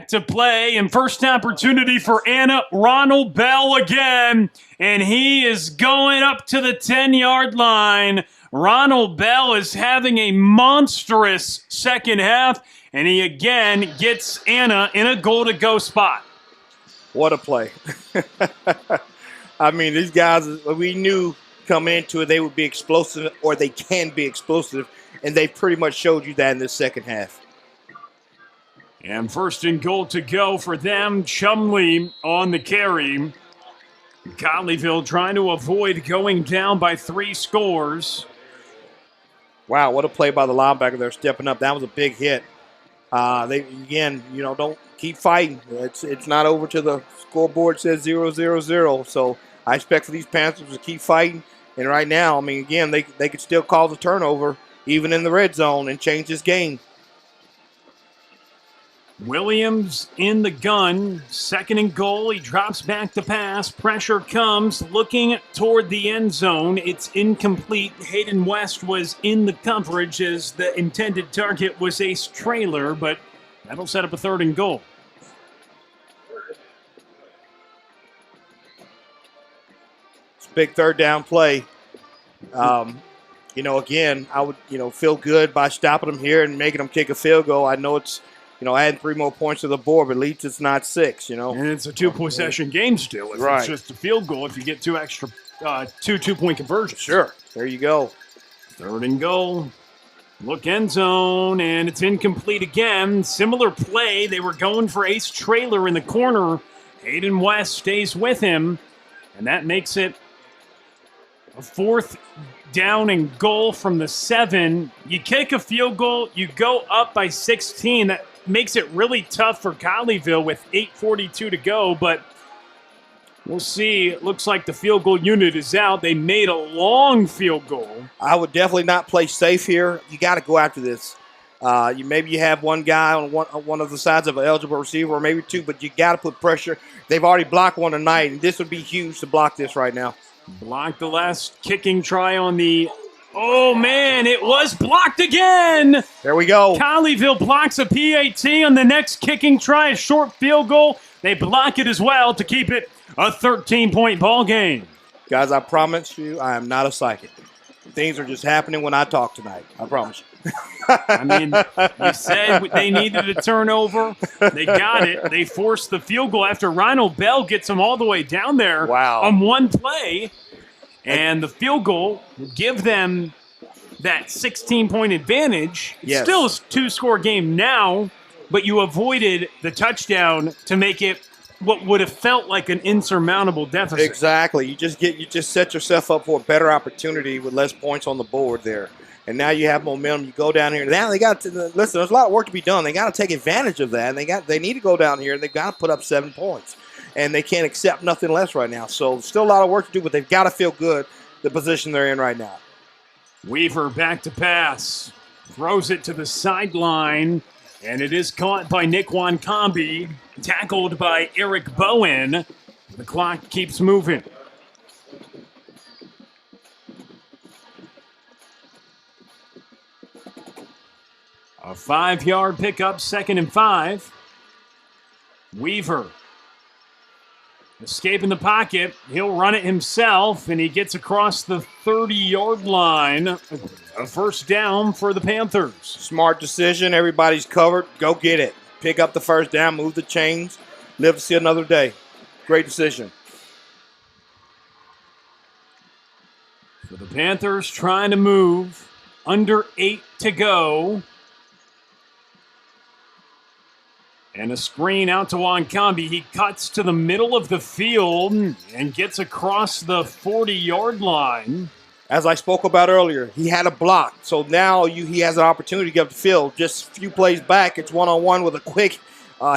To play, and first opportunity for Anna. Ronald Bell again, and he is going up to the 10-yard line. Ronald Bell is having a monstrous second half, and he again gets Anna in a goal-to-go spot. What a play. I mean, these guys, we knew coming into it they would be explosive, or they can be explosive, and they pretty much showed you that in this second half. And first and goal to go for them. Chumley on the carry. Colleyville trying to avoid going down by 3 scores. Wow, what a play by the linebacker there, stepping up. That was a big hit. Don't keep fighting. It's not over till the scoreboard says 0-0-0. So I expect for these Panthers to keep fighting. And right now, I mean, again, they could still cause a turnover even in the red zone and change this game. Williams in the gun, second and goal. He drops back to pass. Pressure comes, looking toward the end zone. It's incomplete. Hayden West was in the coverage as the intended target was Ace Trailer, but that'll set up a third and goal. It's a big third down play. Again, I would, feel good by stopping them here and making them kick a field goal. I know it's, adding 3 more points to the board, but at least it's not 6, And it's a 2-possession game still. If right. It's just a field goal if you get 2 extra, 2 2-point conversions. Sure. There you go. Third and goal. Look end zone, and it's incomplete again. Similar play. They were going for Ace Trailer in the corner. Hayden West stays with him, and that makes it a 4th down and goal from the 7. You kick a field goal, you go up by 16. That makes it really tough for Colleyville with 8:42 to go, but we'll see. It looks like the field goal unit is out. They made a long field goal. I would definitely not play safe here. You got to go after this. You have one guy on one of the sides of an eligible receiver, or maybe 2, but you got to put pressure. They've already blocked one tonight, and this would be huge to block this right now. Blocked the last kicking try on the... Oh, man, it was blocked again. There we go. Colleyville blocks a PAT on the next kicking try, a short field goal. They block it as well to keep it a 13-point ball game. Guys, I promise you, I am not a psychic. Things are just happening when I talk tonight. I promise you. I mean, you said they needed a turnover. They got it. They forced the field goal after Ronald Bell gets them all the way down there on one play. And the field goal will give them that 16-point advantage. It's still a 2-score game now, but you avoided the touchdown to make it what would have felt like an insurmountable deficit. Exactly. You just set yourself up for a better opportunity with less points on the board there. And now you have momentum. You go down here. Now they got to listen. There's a lot of work to be done. They got to take advantage of that. And they need to go down here and they've got to put up 7 points. And they can't accept nothing less right now. So still a lot of work to do, but they've got to feel good the position they're in right now. Weaver back to pass, throws it to the sideline, and it is caught by Nick Wancombe, tackled by Eric Bowen. The clock keeps moving. A 5-yard pickup, 2nd and 5. Weaver escaping the pocket. He'll run it himself, and he gets across the 30-yard line. A first down for the Panthers. Smart decision. Everybody's covered. Go get it. Pick up the first down, move the chains, live to see another day. Great decision. So the Panthers trying to move. Under 8 to go. And a screen out to Wancombe. He cuts to the middle of the field and gets across the 40-yard line. As I spoke about earlier, he had a block. So now he has an opportunity to get up the field. Just a few plays back, it's one-on-one with a quick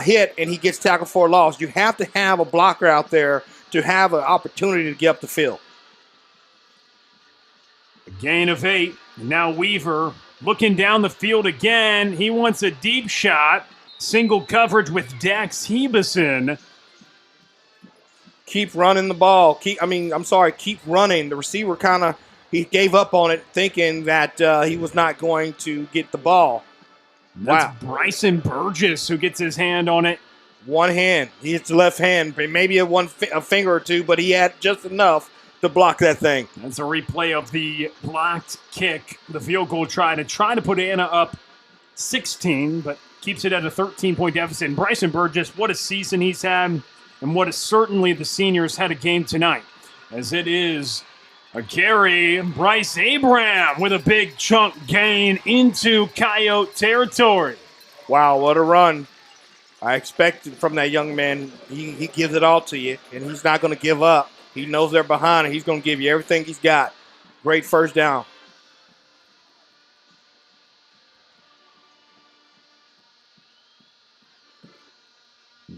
hit, and he gets tackled for a loss. You have to have a blocker out there to have an opportunity to get up the field. A gain of 8. Now Weaver looking down the field again. He wants a deep shot. Single coverage with Dax Hebeson. Keep running the ball. Keep running. The receiver he gave up on it thinking that he was not going to get the ball. That's Bryson Burgess who gets his hand on it. One hand. He hits the left hand, maybe a finger or two, but he had just enough to block that thing. That's a replay of the blocked kick, the field goal try to put Anna up 16, but keeps it at a 13-point deficit. And Bryson Burgess, what a season he's had, and what a certainly the seniors had a game tonight, as it is a carry. Bryce Abraham with a big chunk gain into Coyote territory. Wow, what a run. I expected from that young man. He gives it all to you, and he's not going to give up. He knows they're behind, and he's going to give you everything he's got. Great first down.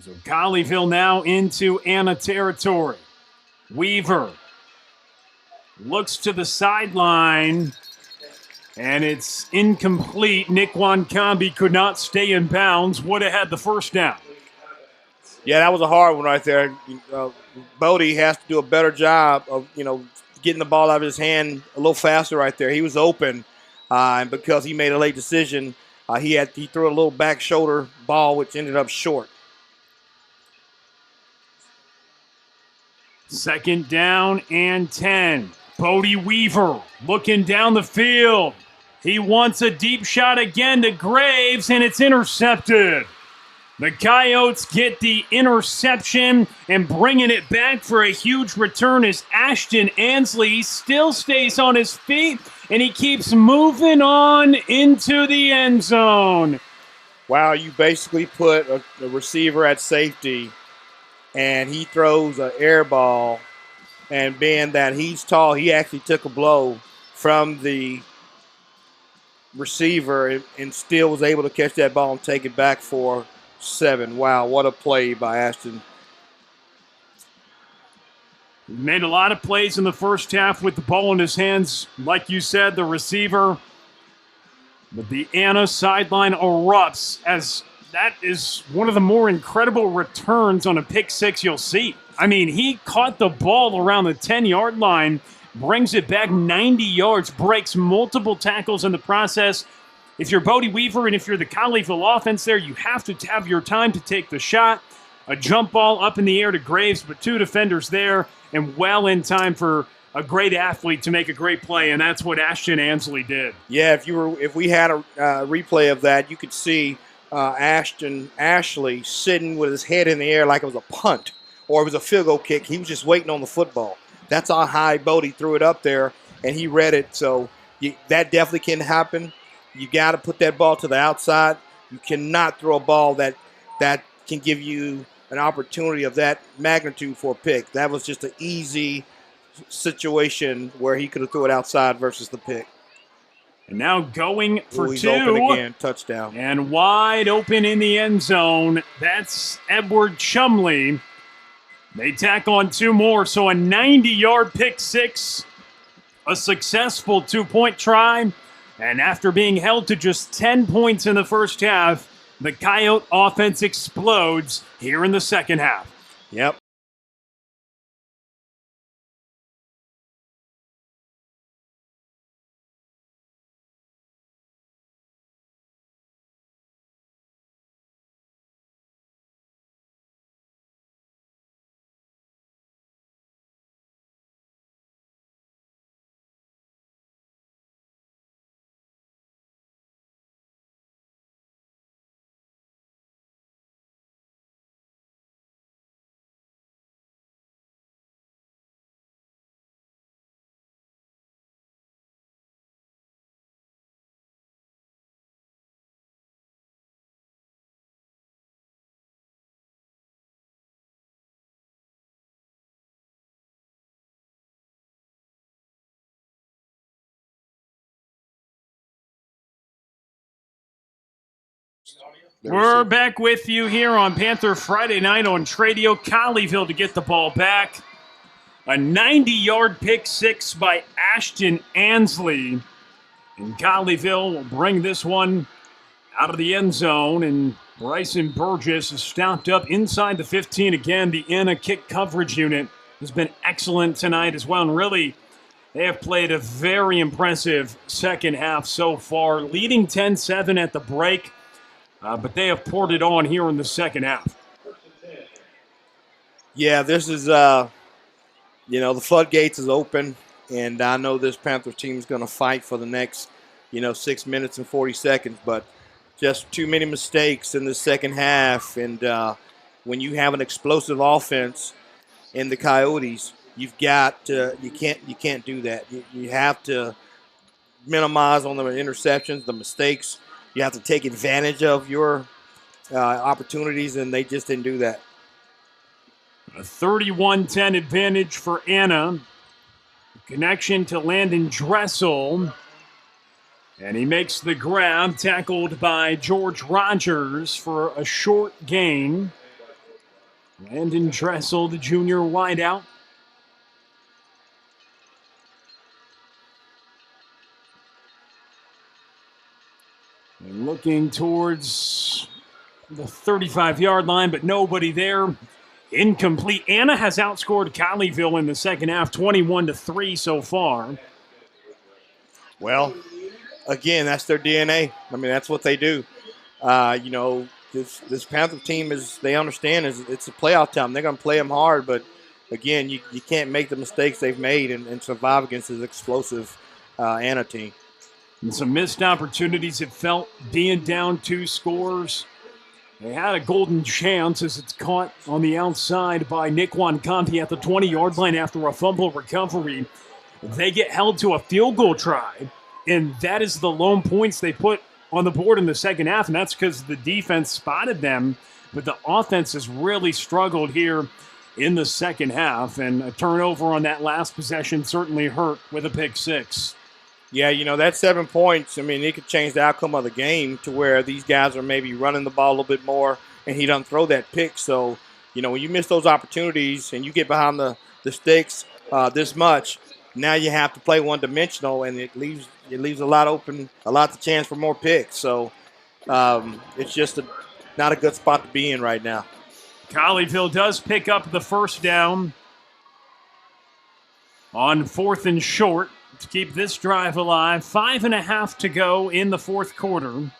So Colleyville now into Anna territory. Weaver looks to the sideline, and it's incomplete. Nick Wankambi could not stay in bounds. Would have had the first down. Yeah, that was a hard one right there. Bodie has to do a better job of, getting the ball out of his hand a little faster right there. He was open, and because he made a late decision, he threw a little back shoulder ball, which ended up short. Second down and 10. Bodie Weaver looking down the field. He wants a deep shot again to Graves, and it's intercepted. The Coyotes get the interception, and bringing it back for a huge return is Ashton Ansley. Still stays on his feet, and he keeps moving on into the end zone. Wow, you basically put a receiver at safety, and he throws an air ball, and being that he's tall, he actually took a blow from the receiver and still was able to catch that ball and take it back for 7. Wow, what a play by Ashton. He made a lot of plays in the first half with the ball in his hands. Like you said, the receiver. But the Anna sideline erupts, as that is one of the more incredible returns on a pick six you'll see. I mean, he caught the ball around the 10-yard line, brings it back 90 yards, breaks multiple tackles in the process. If you're Bodie Weaver and if you're the Colleyville offense there, you have to have your time to take the shot. A jump ball up in the air to Graves, but 2 defenders there, and well in time for a great athlete to make a great play, and that's what Ashton Ansley did. Yeah, if we had a replay of that, you could see Ashley sitting with his head in the air like it was a punt or it was a field goal kick. He was just waiting on the football. That's how high Bodie threw it up there, and he read it. So that definitely can happen. You got to put that ball to the outside. You cannot throw a ball that can give you an opportunity of that magnitude for a pick. That was just an easy situation where he could have threw it outside versus the pick. And now going for he's 2. Open again, touchdown. And wide open in the end zone. That's Edward Chumley. They tack on 2 more, so a 90-yard pick six, a successful 2-point try. And after being held to just 10 points in the first half, the Coyote offense explodes here in the second half. Yep. We're back with you here on Panther Friday night on Tradio. Colleyville to get the ball back. A 90-yard pick six by Ashton Ansley. And Colleyville will bring this one out of the end zone. And Bryson Burgess is stopped up inside the 15 again. The Anna kick coverage unit has been excellent tonight as well. And really, they have played a very impressive second half so far, leading 10-7 at the break. But they have poured it on here in the second half. Yeah, this is the floodgates is open, and I know this Panthers team is going to fight for the next 6 minutes and 40 seconds, but just too many mistakes in the second half, and when you have an explosive offense in the Coyotes, you've got to, you can't do that. You have to minimize on the interceptions, the mistakes. You have to take advantage of your opportunities, and they just didn't do that. A 31-10 advantage for Anna. Connection to Landon Dressel. And he makes the grab, tackled by George Rogers for a short gain. Landon Dressel, the junior wideout. And looking towards the 35-yard line, but nobody there. Incomplete. Anna has outscored Colleyville in the second half, 21-3 so far. Well, again, that's their DNA. I mean, that's what they do. This Panther team they understand it's a playoff time. They're going to play them hard, but again, you can't make the mistakes they've made and survive against this explosive Anna team. And some missed opportunities, it felt, being down 2 scores. They had a golden chance as it's caught on the outside by Nick Wankampi at the 20-yard line after a fumble recovery. They get held to a field goal try, and that is the lone points they put on the board in the second half, and that's because the defense spotted them, but the offense has really struggled here in the second half, and a turnover on that last possession certainly hurt with a pick 6. Yeah, that's 7 points. I mean, it could change the outcome of the game to where these guys are maybe running the ball a little bit more, and he doesn't throw that pick. So, when you miss those opportunities and you get behind the sticks this much, now you have to play one-dimensional, and it leaves a lot open, a lot of chance for more picks. So, it's just not a good spot to be in right now. Colleyville does pick up the first down on 4th and short to keep this drive alive. 5.5 to go in the fourth quarter.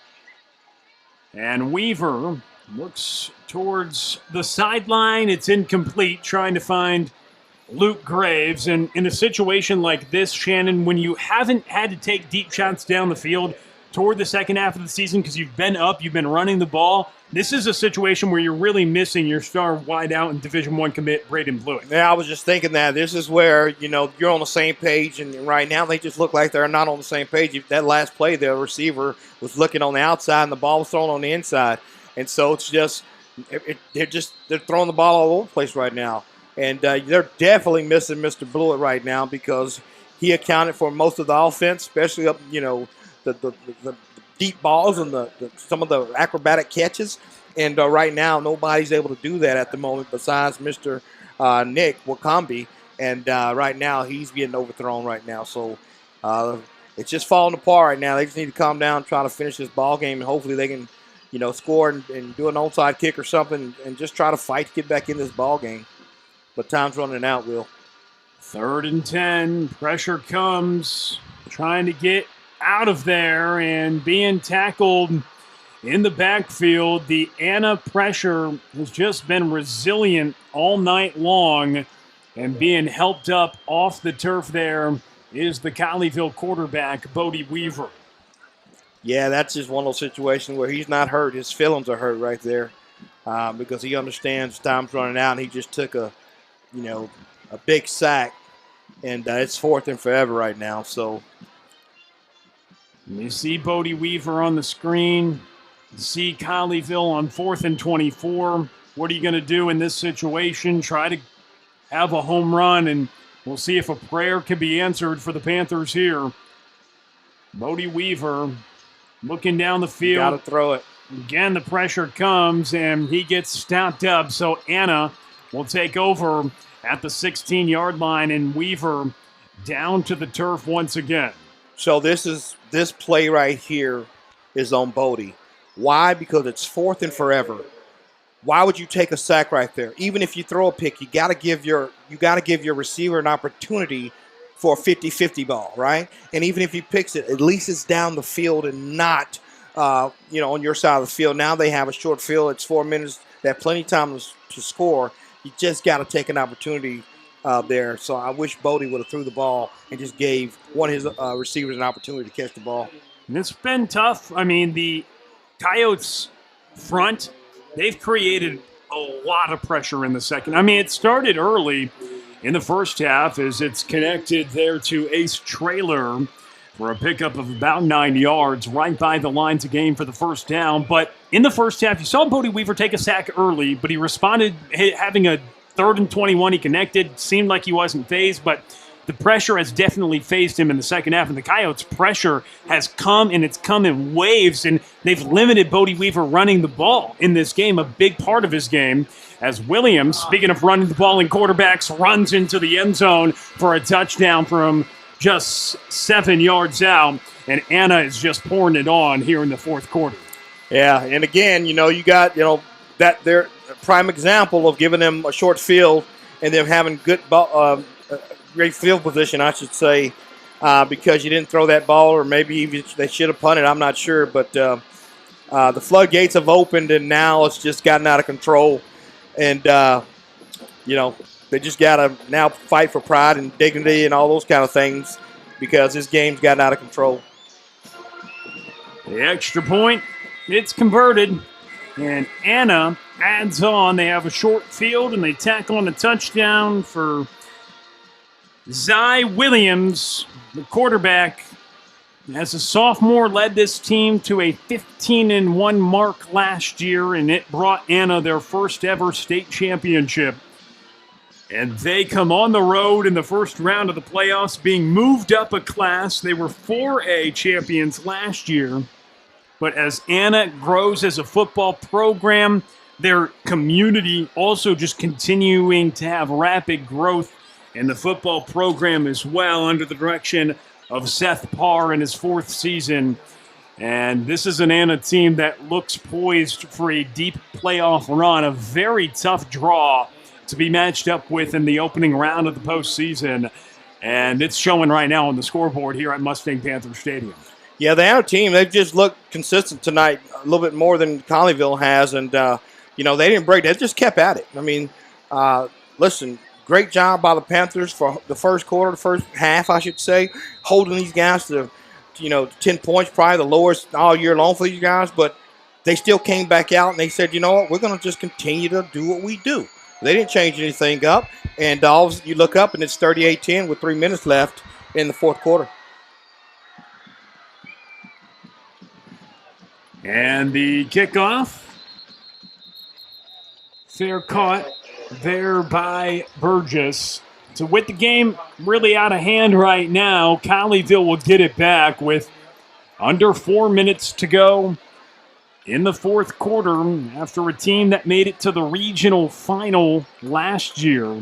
And Weaver looks towards the sideline. It's incomplete, trying to find Luke Graves. And in a situation like this, Shannon, when you haven't had to take deep shots down the field toward the second half of the season because you've been up, you've been running the ball, this is a situation where you're really missing your star wideout and Division I commit, Braden Blewett. Yeah, I was just thinking that. This is where, you're on the same page, and right now they just look like they're not on the same page. That last play, the receiver was looking on the outside, and the ball was thrown on the inside. And so it's just they're throwing the ball all over the place right now. And they're definitely missing Mr. Blewett right now because he accounted for most of the offense, especially up, the deep balls and some of the acrobatic catches. And right now, nobody's able to do that at the moment besides Mr. Nick Wakambi. And right now, he's getting overthrown right now. So it's just falling apart right now. They just need to calm down, try to finish this ball game, and hopefully they can, score and do an onside kick or something and just try to fight to get back in this ball game. But time's running out, Will. 3rd and 10. Pressure comes. Trying to get out of there and being tackled in the backfield. The Anna pressure has just been resilient all night long, and being helped up off the turf there is the Colleyville quarterback, Bodie Weaver. Yeah, that's just one of those situations where he's not hurt. His feelings are hurt right there because he understands time's running out, and he just took a big sack, and it's 4th and forever right now. So you see Bodie Weaver on the screen. You see Colleyville on 4th and 24. What are you going to do in this situation? Try to have a home run, and we'll see if a prayer can be answered for the Panthers here. Bodie Weaver looking down the field. Got to throw it. Again, the pressure comes, and he gets stopped up. So Anna will take over at the 16-yard line, and Weaver down to the turf once again. So this play right here is on Bodie. Why? Because it's 4th and forever. Why would you take a sack right there? Even if you throw a pick, you got to give your receiver an opportunity for a 50-50 ball, right? And even if he picks it, at least it's down the field and not on your side of the field. Now they have a short field. It's 4 minutes. They have plenty of time to score. You just got to take an opportunity there. So I wish Bodie would have threw the ball and just gave one of his receivers an opportunity to catch the ball. And it's been tough. I mean, the Coyotes front, they've created a lot of pressure in the second. I mean, it started early in the first half as it's connected there to Ace Trailer for a pickup of about 9 yards right by the lines of game for the first down. But in the first half, you saw Bodie Weaver take a sack early, but he responded having a 3rd and 21. He connected, seemed like he wasn't phased, but the pressure has definitely phased him in the second half, and the Coyotes' pressure has come, and it's come in waves, and they've limited Bodie Weaver running the ball in this game, a big part of his game, as Williams, speaking of running the ball in quarterbacks, runs into the end zone for a touchdown from just 7 yards out, and Anna is just pouring it on here in the fourth quarter. Yeah, and again, you got, that they're a prime example of giving them a short field and them having good ball, great field position, I should say, because you didn't throw that ball, or maybe even they should have punted. I'm not sure, but the floodgates have opened, and now it's just gotten out of control. And they just got to now fight for pride and dignity and all those kind of things because this game's gotten out of control. The extra point, it's converted, and Anna adds on. They have a short field, and they tack on a touchdown for Zy Williams, the quarterback. As a sophomore, led this team to a 15-1 mark last year, and it brought Anna their first ever state championship. And they come on the road in the first round of the playoffs, being moved up a class. They were 4A champions last year. But as Anna grows as a football program, their community also just continuing to have rapid growth in the football program as well, under the direction of Seth Parr in his 4th season. And this is an Anna team that looks poised for a deep playoff run, a very tough draw to be matched up with in the opening round of the postseason. And it's showing right now on the scoreboard here at Mustang Panther Stadium. Yeah, the Anna team, they've just looked consistent tonight a little bit more than Colleyville has. And, they didn't break. They just kept at it. I mean, listen, great job by the Panthers for the first quarter, the first half, I should say, holding these guys to 10 points, probably the lowest all year long for these guys. But they still came back out and they said, you know what, we're going to just continue to do what we do. They didn't change anything up. And you look up and it's 38-10 with 3 minutes left in the fourth quarter. And the kickoff, fair caught there by Burgess. So with the game really out of hand right now, Colleyville will get it back with under 4 minutes to go in the fourth quarter after a team that made it to the regional final last year.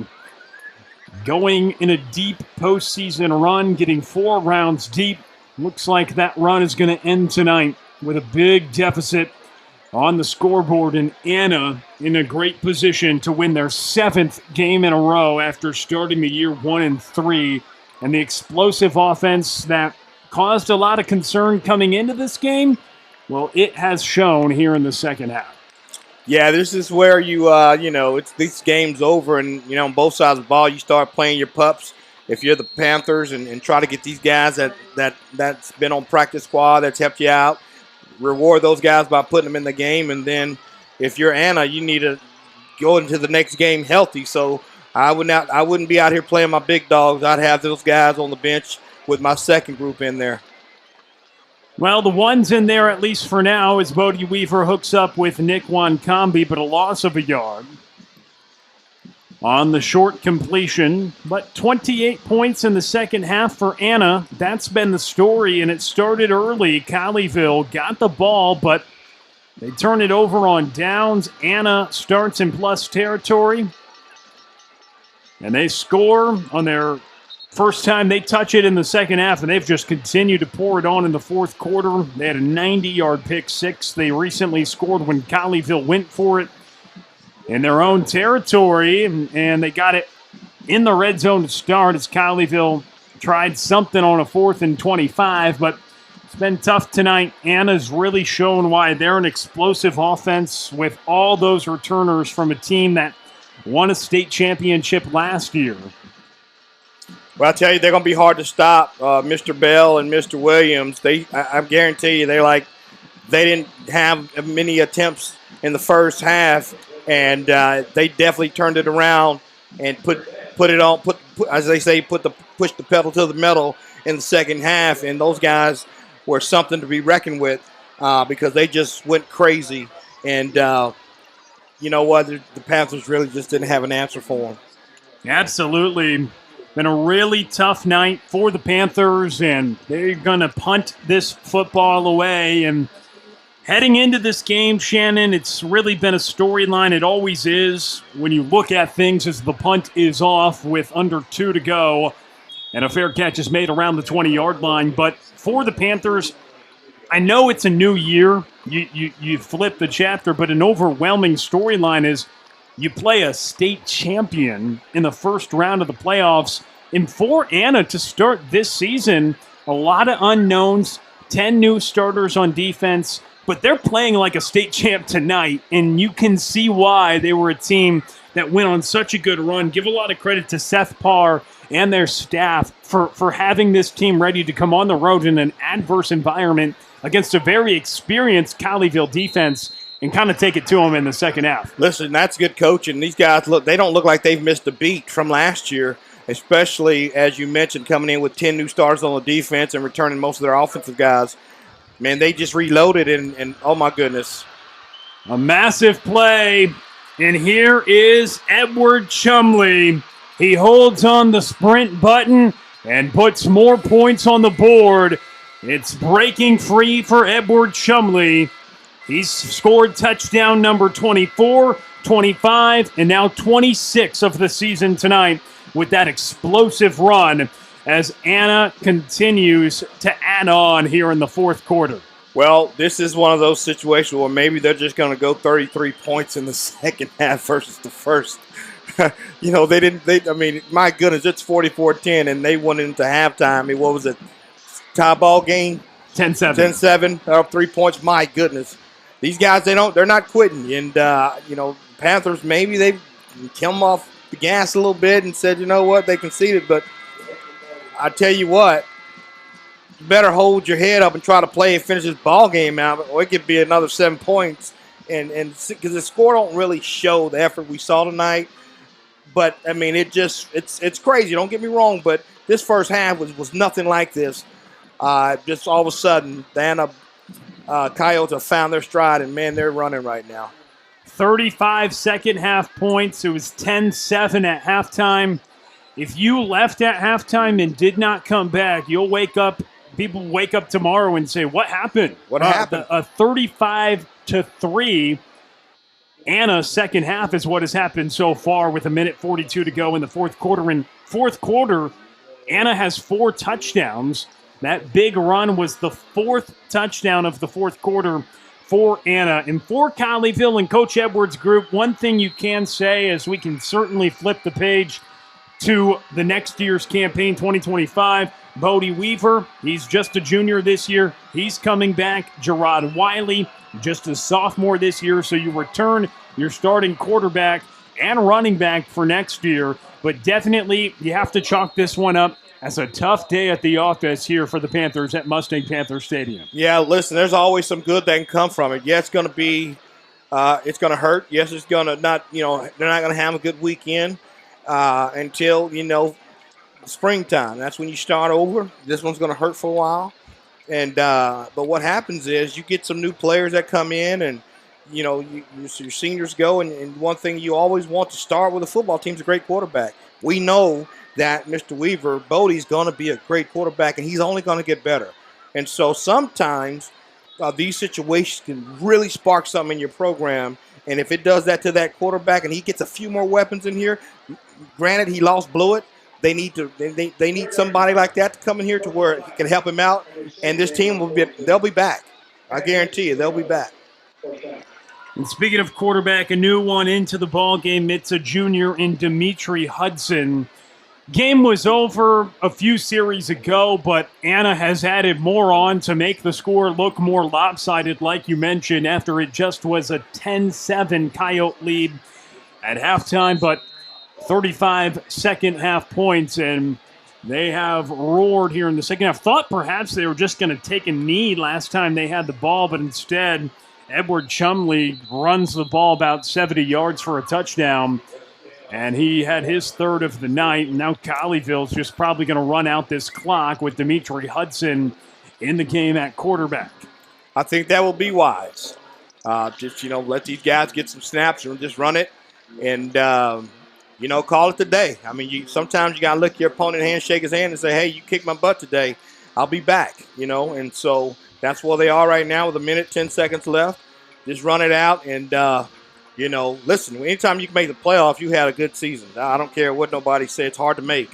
Going in a deep postseason run, getting 4 rounds deep. Looks like that run is going to end tonight with a big deficit on the scoreboard, and Anna in a great position to win their 7th game in a row after starting the year 1-3. And the explosive offense that caused a lot of concern coming into this game, well, it has shown here in the second half. Yeah, this is where it's this game's over, and on both sides of the ball, you start playing your pups. If you're the Panthers, and try to get these guys that's been on practice squad, that's helped you out, reward those guys by putting them in the game. And then if you're Anna, you need to go into the next game healthy. So I wouldn't be out here playing my big dogs. I'd have those guys on the bench with my second group in there. Well, the one's in there at least for now as Bodie Weaver hooks up with Nick Wancombe, but a loss of a yard on the short completion. But 28 points in the second half for Anna. That's been the story, and it started early. Colleyville got the ball, but they turn it over on downs. Anna starts in plus territory, and they score on their first time they touch it in the second half, and they've just continued to pour it on in the fourth quarter. They had a 90-yard pick six. They recently scored when Colleyville went for it in their own territory, and they got it in the red zone to start as Colleyville tried something on a 4th and 25, but it's been tough tonight. Anna's really shown why they're an explosive offense with all those returners from a team that won a state championship last year. Well, I tell you, they're going to be hard to stop. Mr. Bell and Mr. Williams, I guarantee you, they didn't have many attempts in the first half, and they definitely turned it around and push the pedal to the metal in the second half. And those guys were something to be reckoned with because they just went crazy. And you know what? The Panthers really just didn't have an answer for them. Absolutely. Been a really tough night for the Panthers, and they're going to punt this football away. And heading into this game, Shannon, it's really been a storyline. It always is when you look at things as the punt is off with under 2 to go, and a fair catch is made around the 20-yard line. But for the Panthers, I know it's a new year. You flip the chapter, but an overwhelming storyline is you play a state champion in the first round of the playoffs. And for Anna to start this season, a lot of unknowns, 10 new starters on defense, but they're playing like a state champ tonight, and you can see why they were a team that went on such a good run. Give a lot of credit to Seth Parr and their staff for having this team ready to come on the road in an adverse environment against a very experienced Colleyville defense and kind of take it to them in the second half. Listen, that's good coaching. These guys, they don't look like they've missed a beat from last year, especially, as you mentioned, coming in with 10 new starters on the defense and returning most of their offensive guys. Man, they just reloaded, and oh, my goodness. A massive play, and here is Edward Chumley. He holds on the sprint button and puts more points on the board. It's breaking free for Edward Chumley. He's scored touchdown number 24, 25, and now 26 of the season tonight with that explosive run as Anna continues to add on here in the fourth quarter. Well, this is one of those situations where maybe they're just going to go 33 points in the second half versus the first. You know, my goodness, it's 44-10, and they went into halftime. I mean, what was it? Tie ball game? 10-7. 10-7, up 3 points. My goodness. These guys, they're not quitting. And, Panthers, maybe they come off the gas a little bit and said, you know what, they conceded. But I tell you what, you better hold your head up and try to play and finish this ball game out, or it could be another 7 points. And because the score don't really show the effort we saw tonight. But, I mean, it's crazy. Don't get me wrong, but this first half was nothing like this. Just all of a sudden, the Anna Coyotes have found their stride, and, man, they're running right now. 35 second half points. It was 10-7 at halftime. If you left at halftime and did not come back, people wake up tomorrow and say, what happened? What happened? A 35-3 Anna second half is what has happened so far with 1:42 to go in the fourth quarter. In fourth quarter, Anna has 4 touchdowns. That big run was the 4th touchdown of the fourth quarter for Anna. And for Colleyville and Coach Edwards' group, one thing you can say is we can certainly flip the page to the next year's campaign, 2025. Bodie Weaver, he's just a junior this year. He's coming back. Gerard Wiley, just a sophomore this year. So you return your starting quarterback and running back for next year. But definitely you have to chalk this one up as a tough day at the office here for the Panthers at Mustang Panther Stadium. Yeah, listen, there's always some good that can come from it. Yeah, it's going to be it's going to hurt. Yes, it's going to not, they're not going to have a good weekend until, springtime. That's when you start over. This one's going to hurt for a while. And but what happens is you get some new players that come in, and your seniors go, and one thing you always want to start with a football team is a great quarterback. We know that Mr. Weaver, Bodie's going to be a great quarterback, and he's only going to get better. And so sometimes these situations can really spark something in your program. And if it does that to that quarterback and he gets a few more weapons in here, granted he lost Blewett, they need somebody like that to come in here to where he can help him out. And this team they'll be back. I guarantee you they'll be back. And speaking of quarterback, a new one into the ball game. It's a junior in Dimitri Hudson. Game was over a few series ago, but Anna has added more on to make the score look more lopsided, like you mentioned, after it just was a 10-7 Coyote lead at halftime, but 35 second half points, and they have roared here in the second half. Thought perhaps they were just going to take a knee last time they had the ball, but instead Edward Chumley runs the ball about 70 yards for a touchdown, and he had his third of the night. And now Colleyville's just probably going to run out this clock with Dimitri Hudson in the game at quarterback. I think that will be wise. Just, let these guys get some snaps and just run it and, call it the day. I mean, sometimes you got to lick your opponent hand, shake his hand, and say, hey, you kicked my butt today. I'll be back, and so that's where they are right now with a minute, 10 seconds left. Just run it out and, listen, anytime you can make the playoffs, you had a good season. I don't care what nobody says. It's hard to make.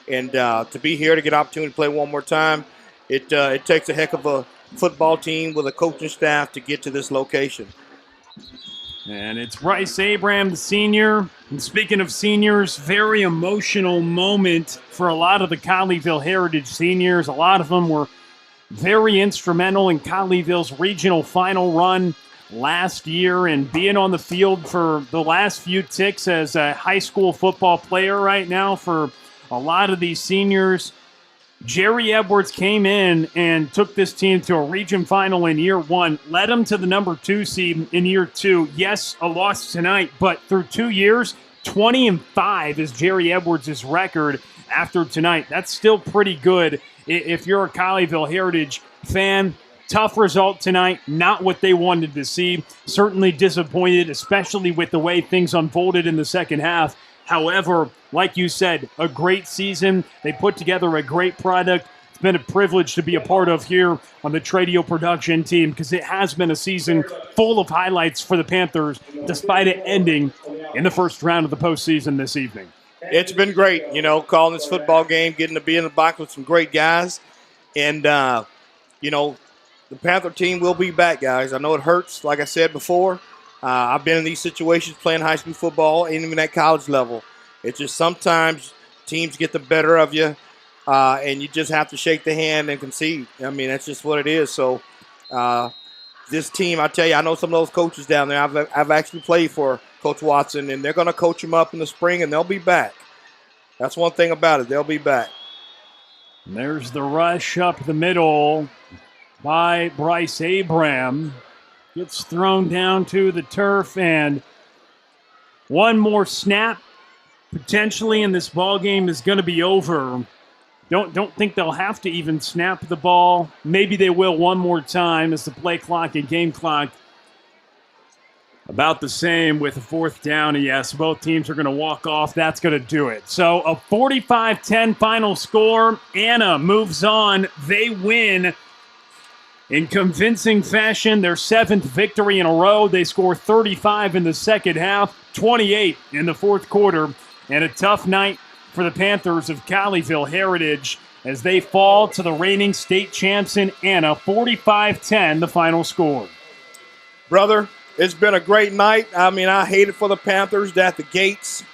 And to be here to get an opportunity to play one more time, it takes a heck of a football team with a coaching staff to get to this location. And it's Bryce Abraham, the senior. And speaking of seniors, very emotional moment for a lot of the Colleyville Heritage seniors. A lot of them were very instrumental in Colleyville's regional final run last year and being on the field for the last few ticks as a high school football player right now for a lot of these seniors. Jerry Edwards came in and took this team to a region final in year one, led them to the number 2 seed in year 2. Yes, a loss tonight, but through 2 years, 20-5 is Jerry Edwards' record after tonight. That's still pretty good if you're a Colleyville Heritage fan. Tough result tonight, not what they wanted to see. Certainly disappointed, especially with the way things unfolded in the second half. However, like you said, a great season. They put together a great product. It's been a privilege to be a part of here on the Tradio production team because it has been a season full of highlights for the Panthers, despite it ending in the first round of the postseason this evening. It's been great, calling this football game, getting to be in the box with some great guys. And, the Panther team will be back, guys. I know it hurts, like I said before. I've been in these situations playing high school football and even at college level. It's just sometimes teams get the better of you, and you just have to shake the hand and concede. I mean, that's just what it is. So this team, I tell you, I know some of those coaches down there. I've actually played for Coach Watson, and they're going to coach them up in the spring, and they'll be back. That's one thing about it. They'll be back. And there's the rush up the middle by Bryce Abraham. Gets thrown down to the turf, and one more snap potentially, and this ball game is going to be over. Don't think they'll have to even snap the ball. Maybe they will one more time as the play clock and game clock about the same with a fourth down. And yes, both teams are going to walk off. That's going to do it. So a 45-10 final score. Anna moves on. They win in convincing fashion, their 7th victory in a row. They score 35 in the second half, 28 in the fourth quarter, and a tough night for the Panthers of Colleyville Heritage as they fall to the reigning state champs in Anna, 45-10, the final score. Brother, it's been a great night. I mean, I hate it for the Panthers that the gates,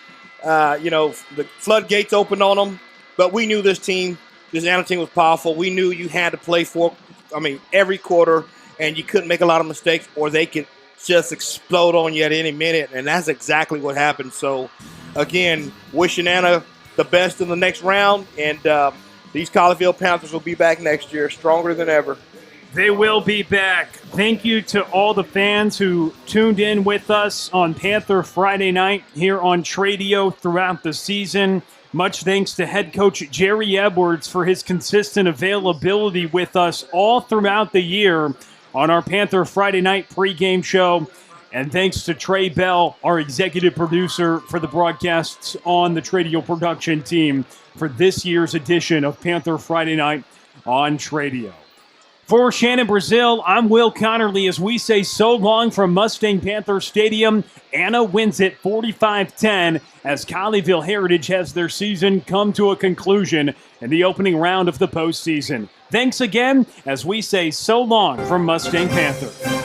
the floodgates opened on them, but we knew this Anna team was powerful. We knew you had to play for every quarter, and you couldn't make a lot of mistakes or they could just explode on you at any minute, and that's exactly what happened. So, again, wishing Anna the best in the next round, and these Colleyville Panthers will be back next year stronger than ever. They will be back. Thank you to all the fans who tuned in with us on Panther Friday night here on Tradio throughout the season. Much thanks to head coach Jerry Edwards for his consistent availability with us all throughout the year on our Panther Friday night pregame show. And thanks to Trey Bell, our executive producer for the broadcasts on the Tradio production team for this year's edition of Panther Friday night on Tradio. For Shannon Brazil, I'm Will Connerly as we say so long from Mustang Panther Stadium. Anna wins it 45-10 as Colleyville Heritage has their season come to a conclusion in the opening round of the postseason. Thanks again as we say so long from Mustang Panther.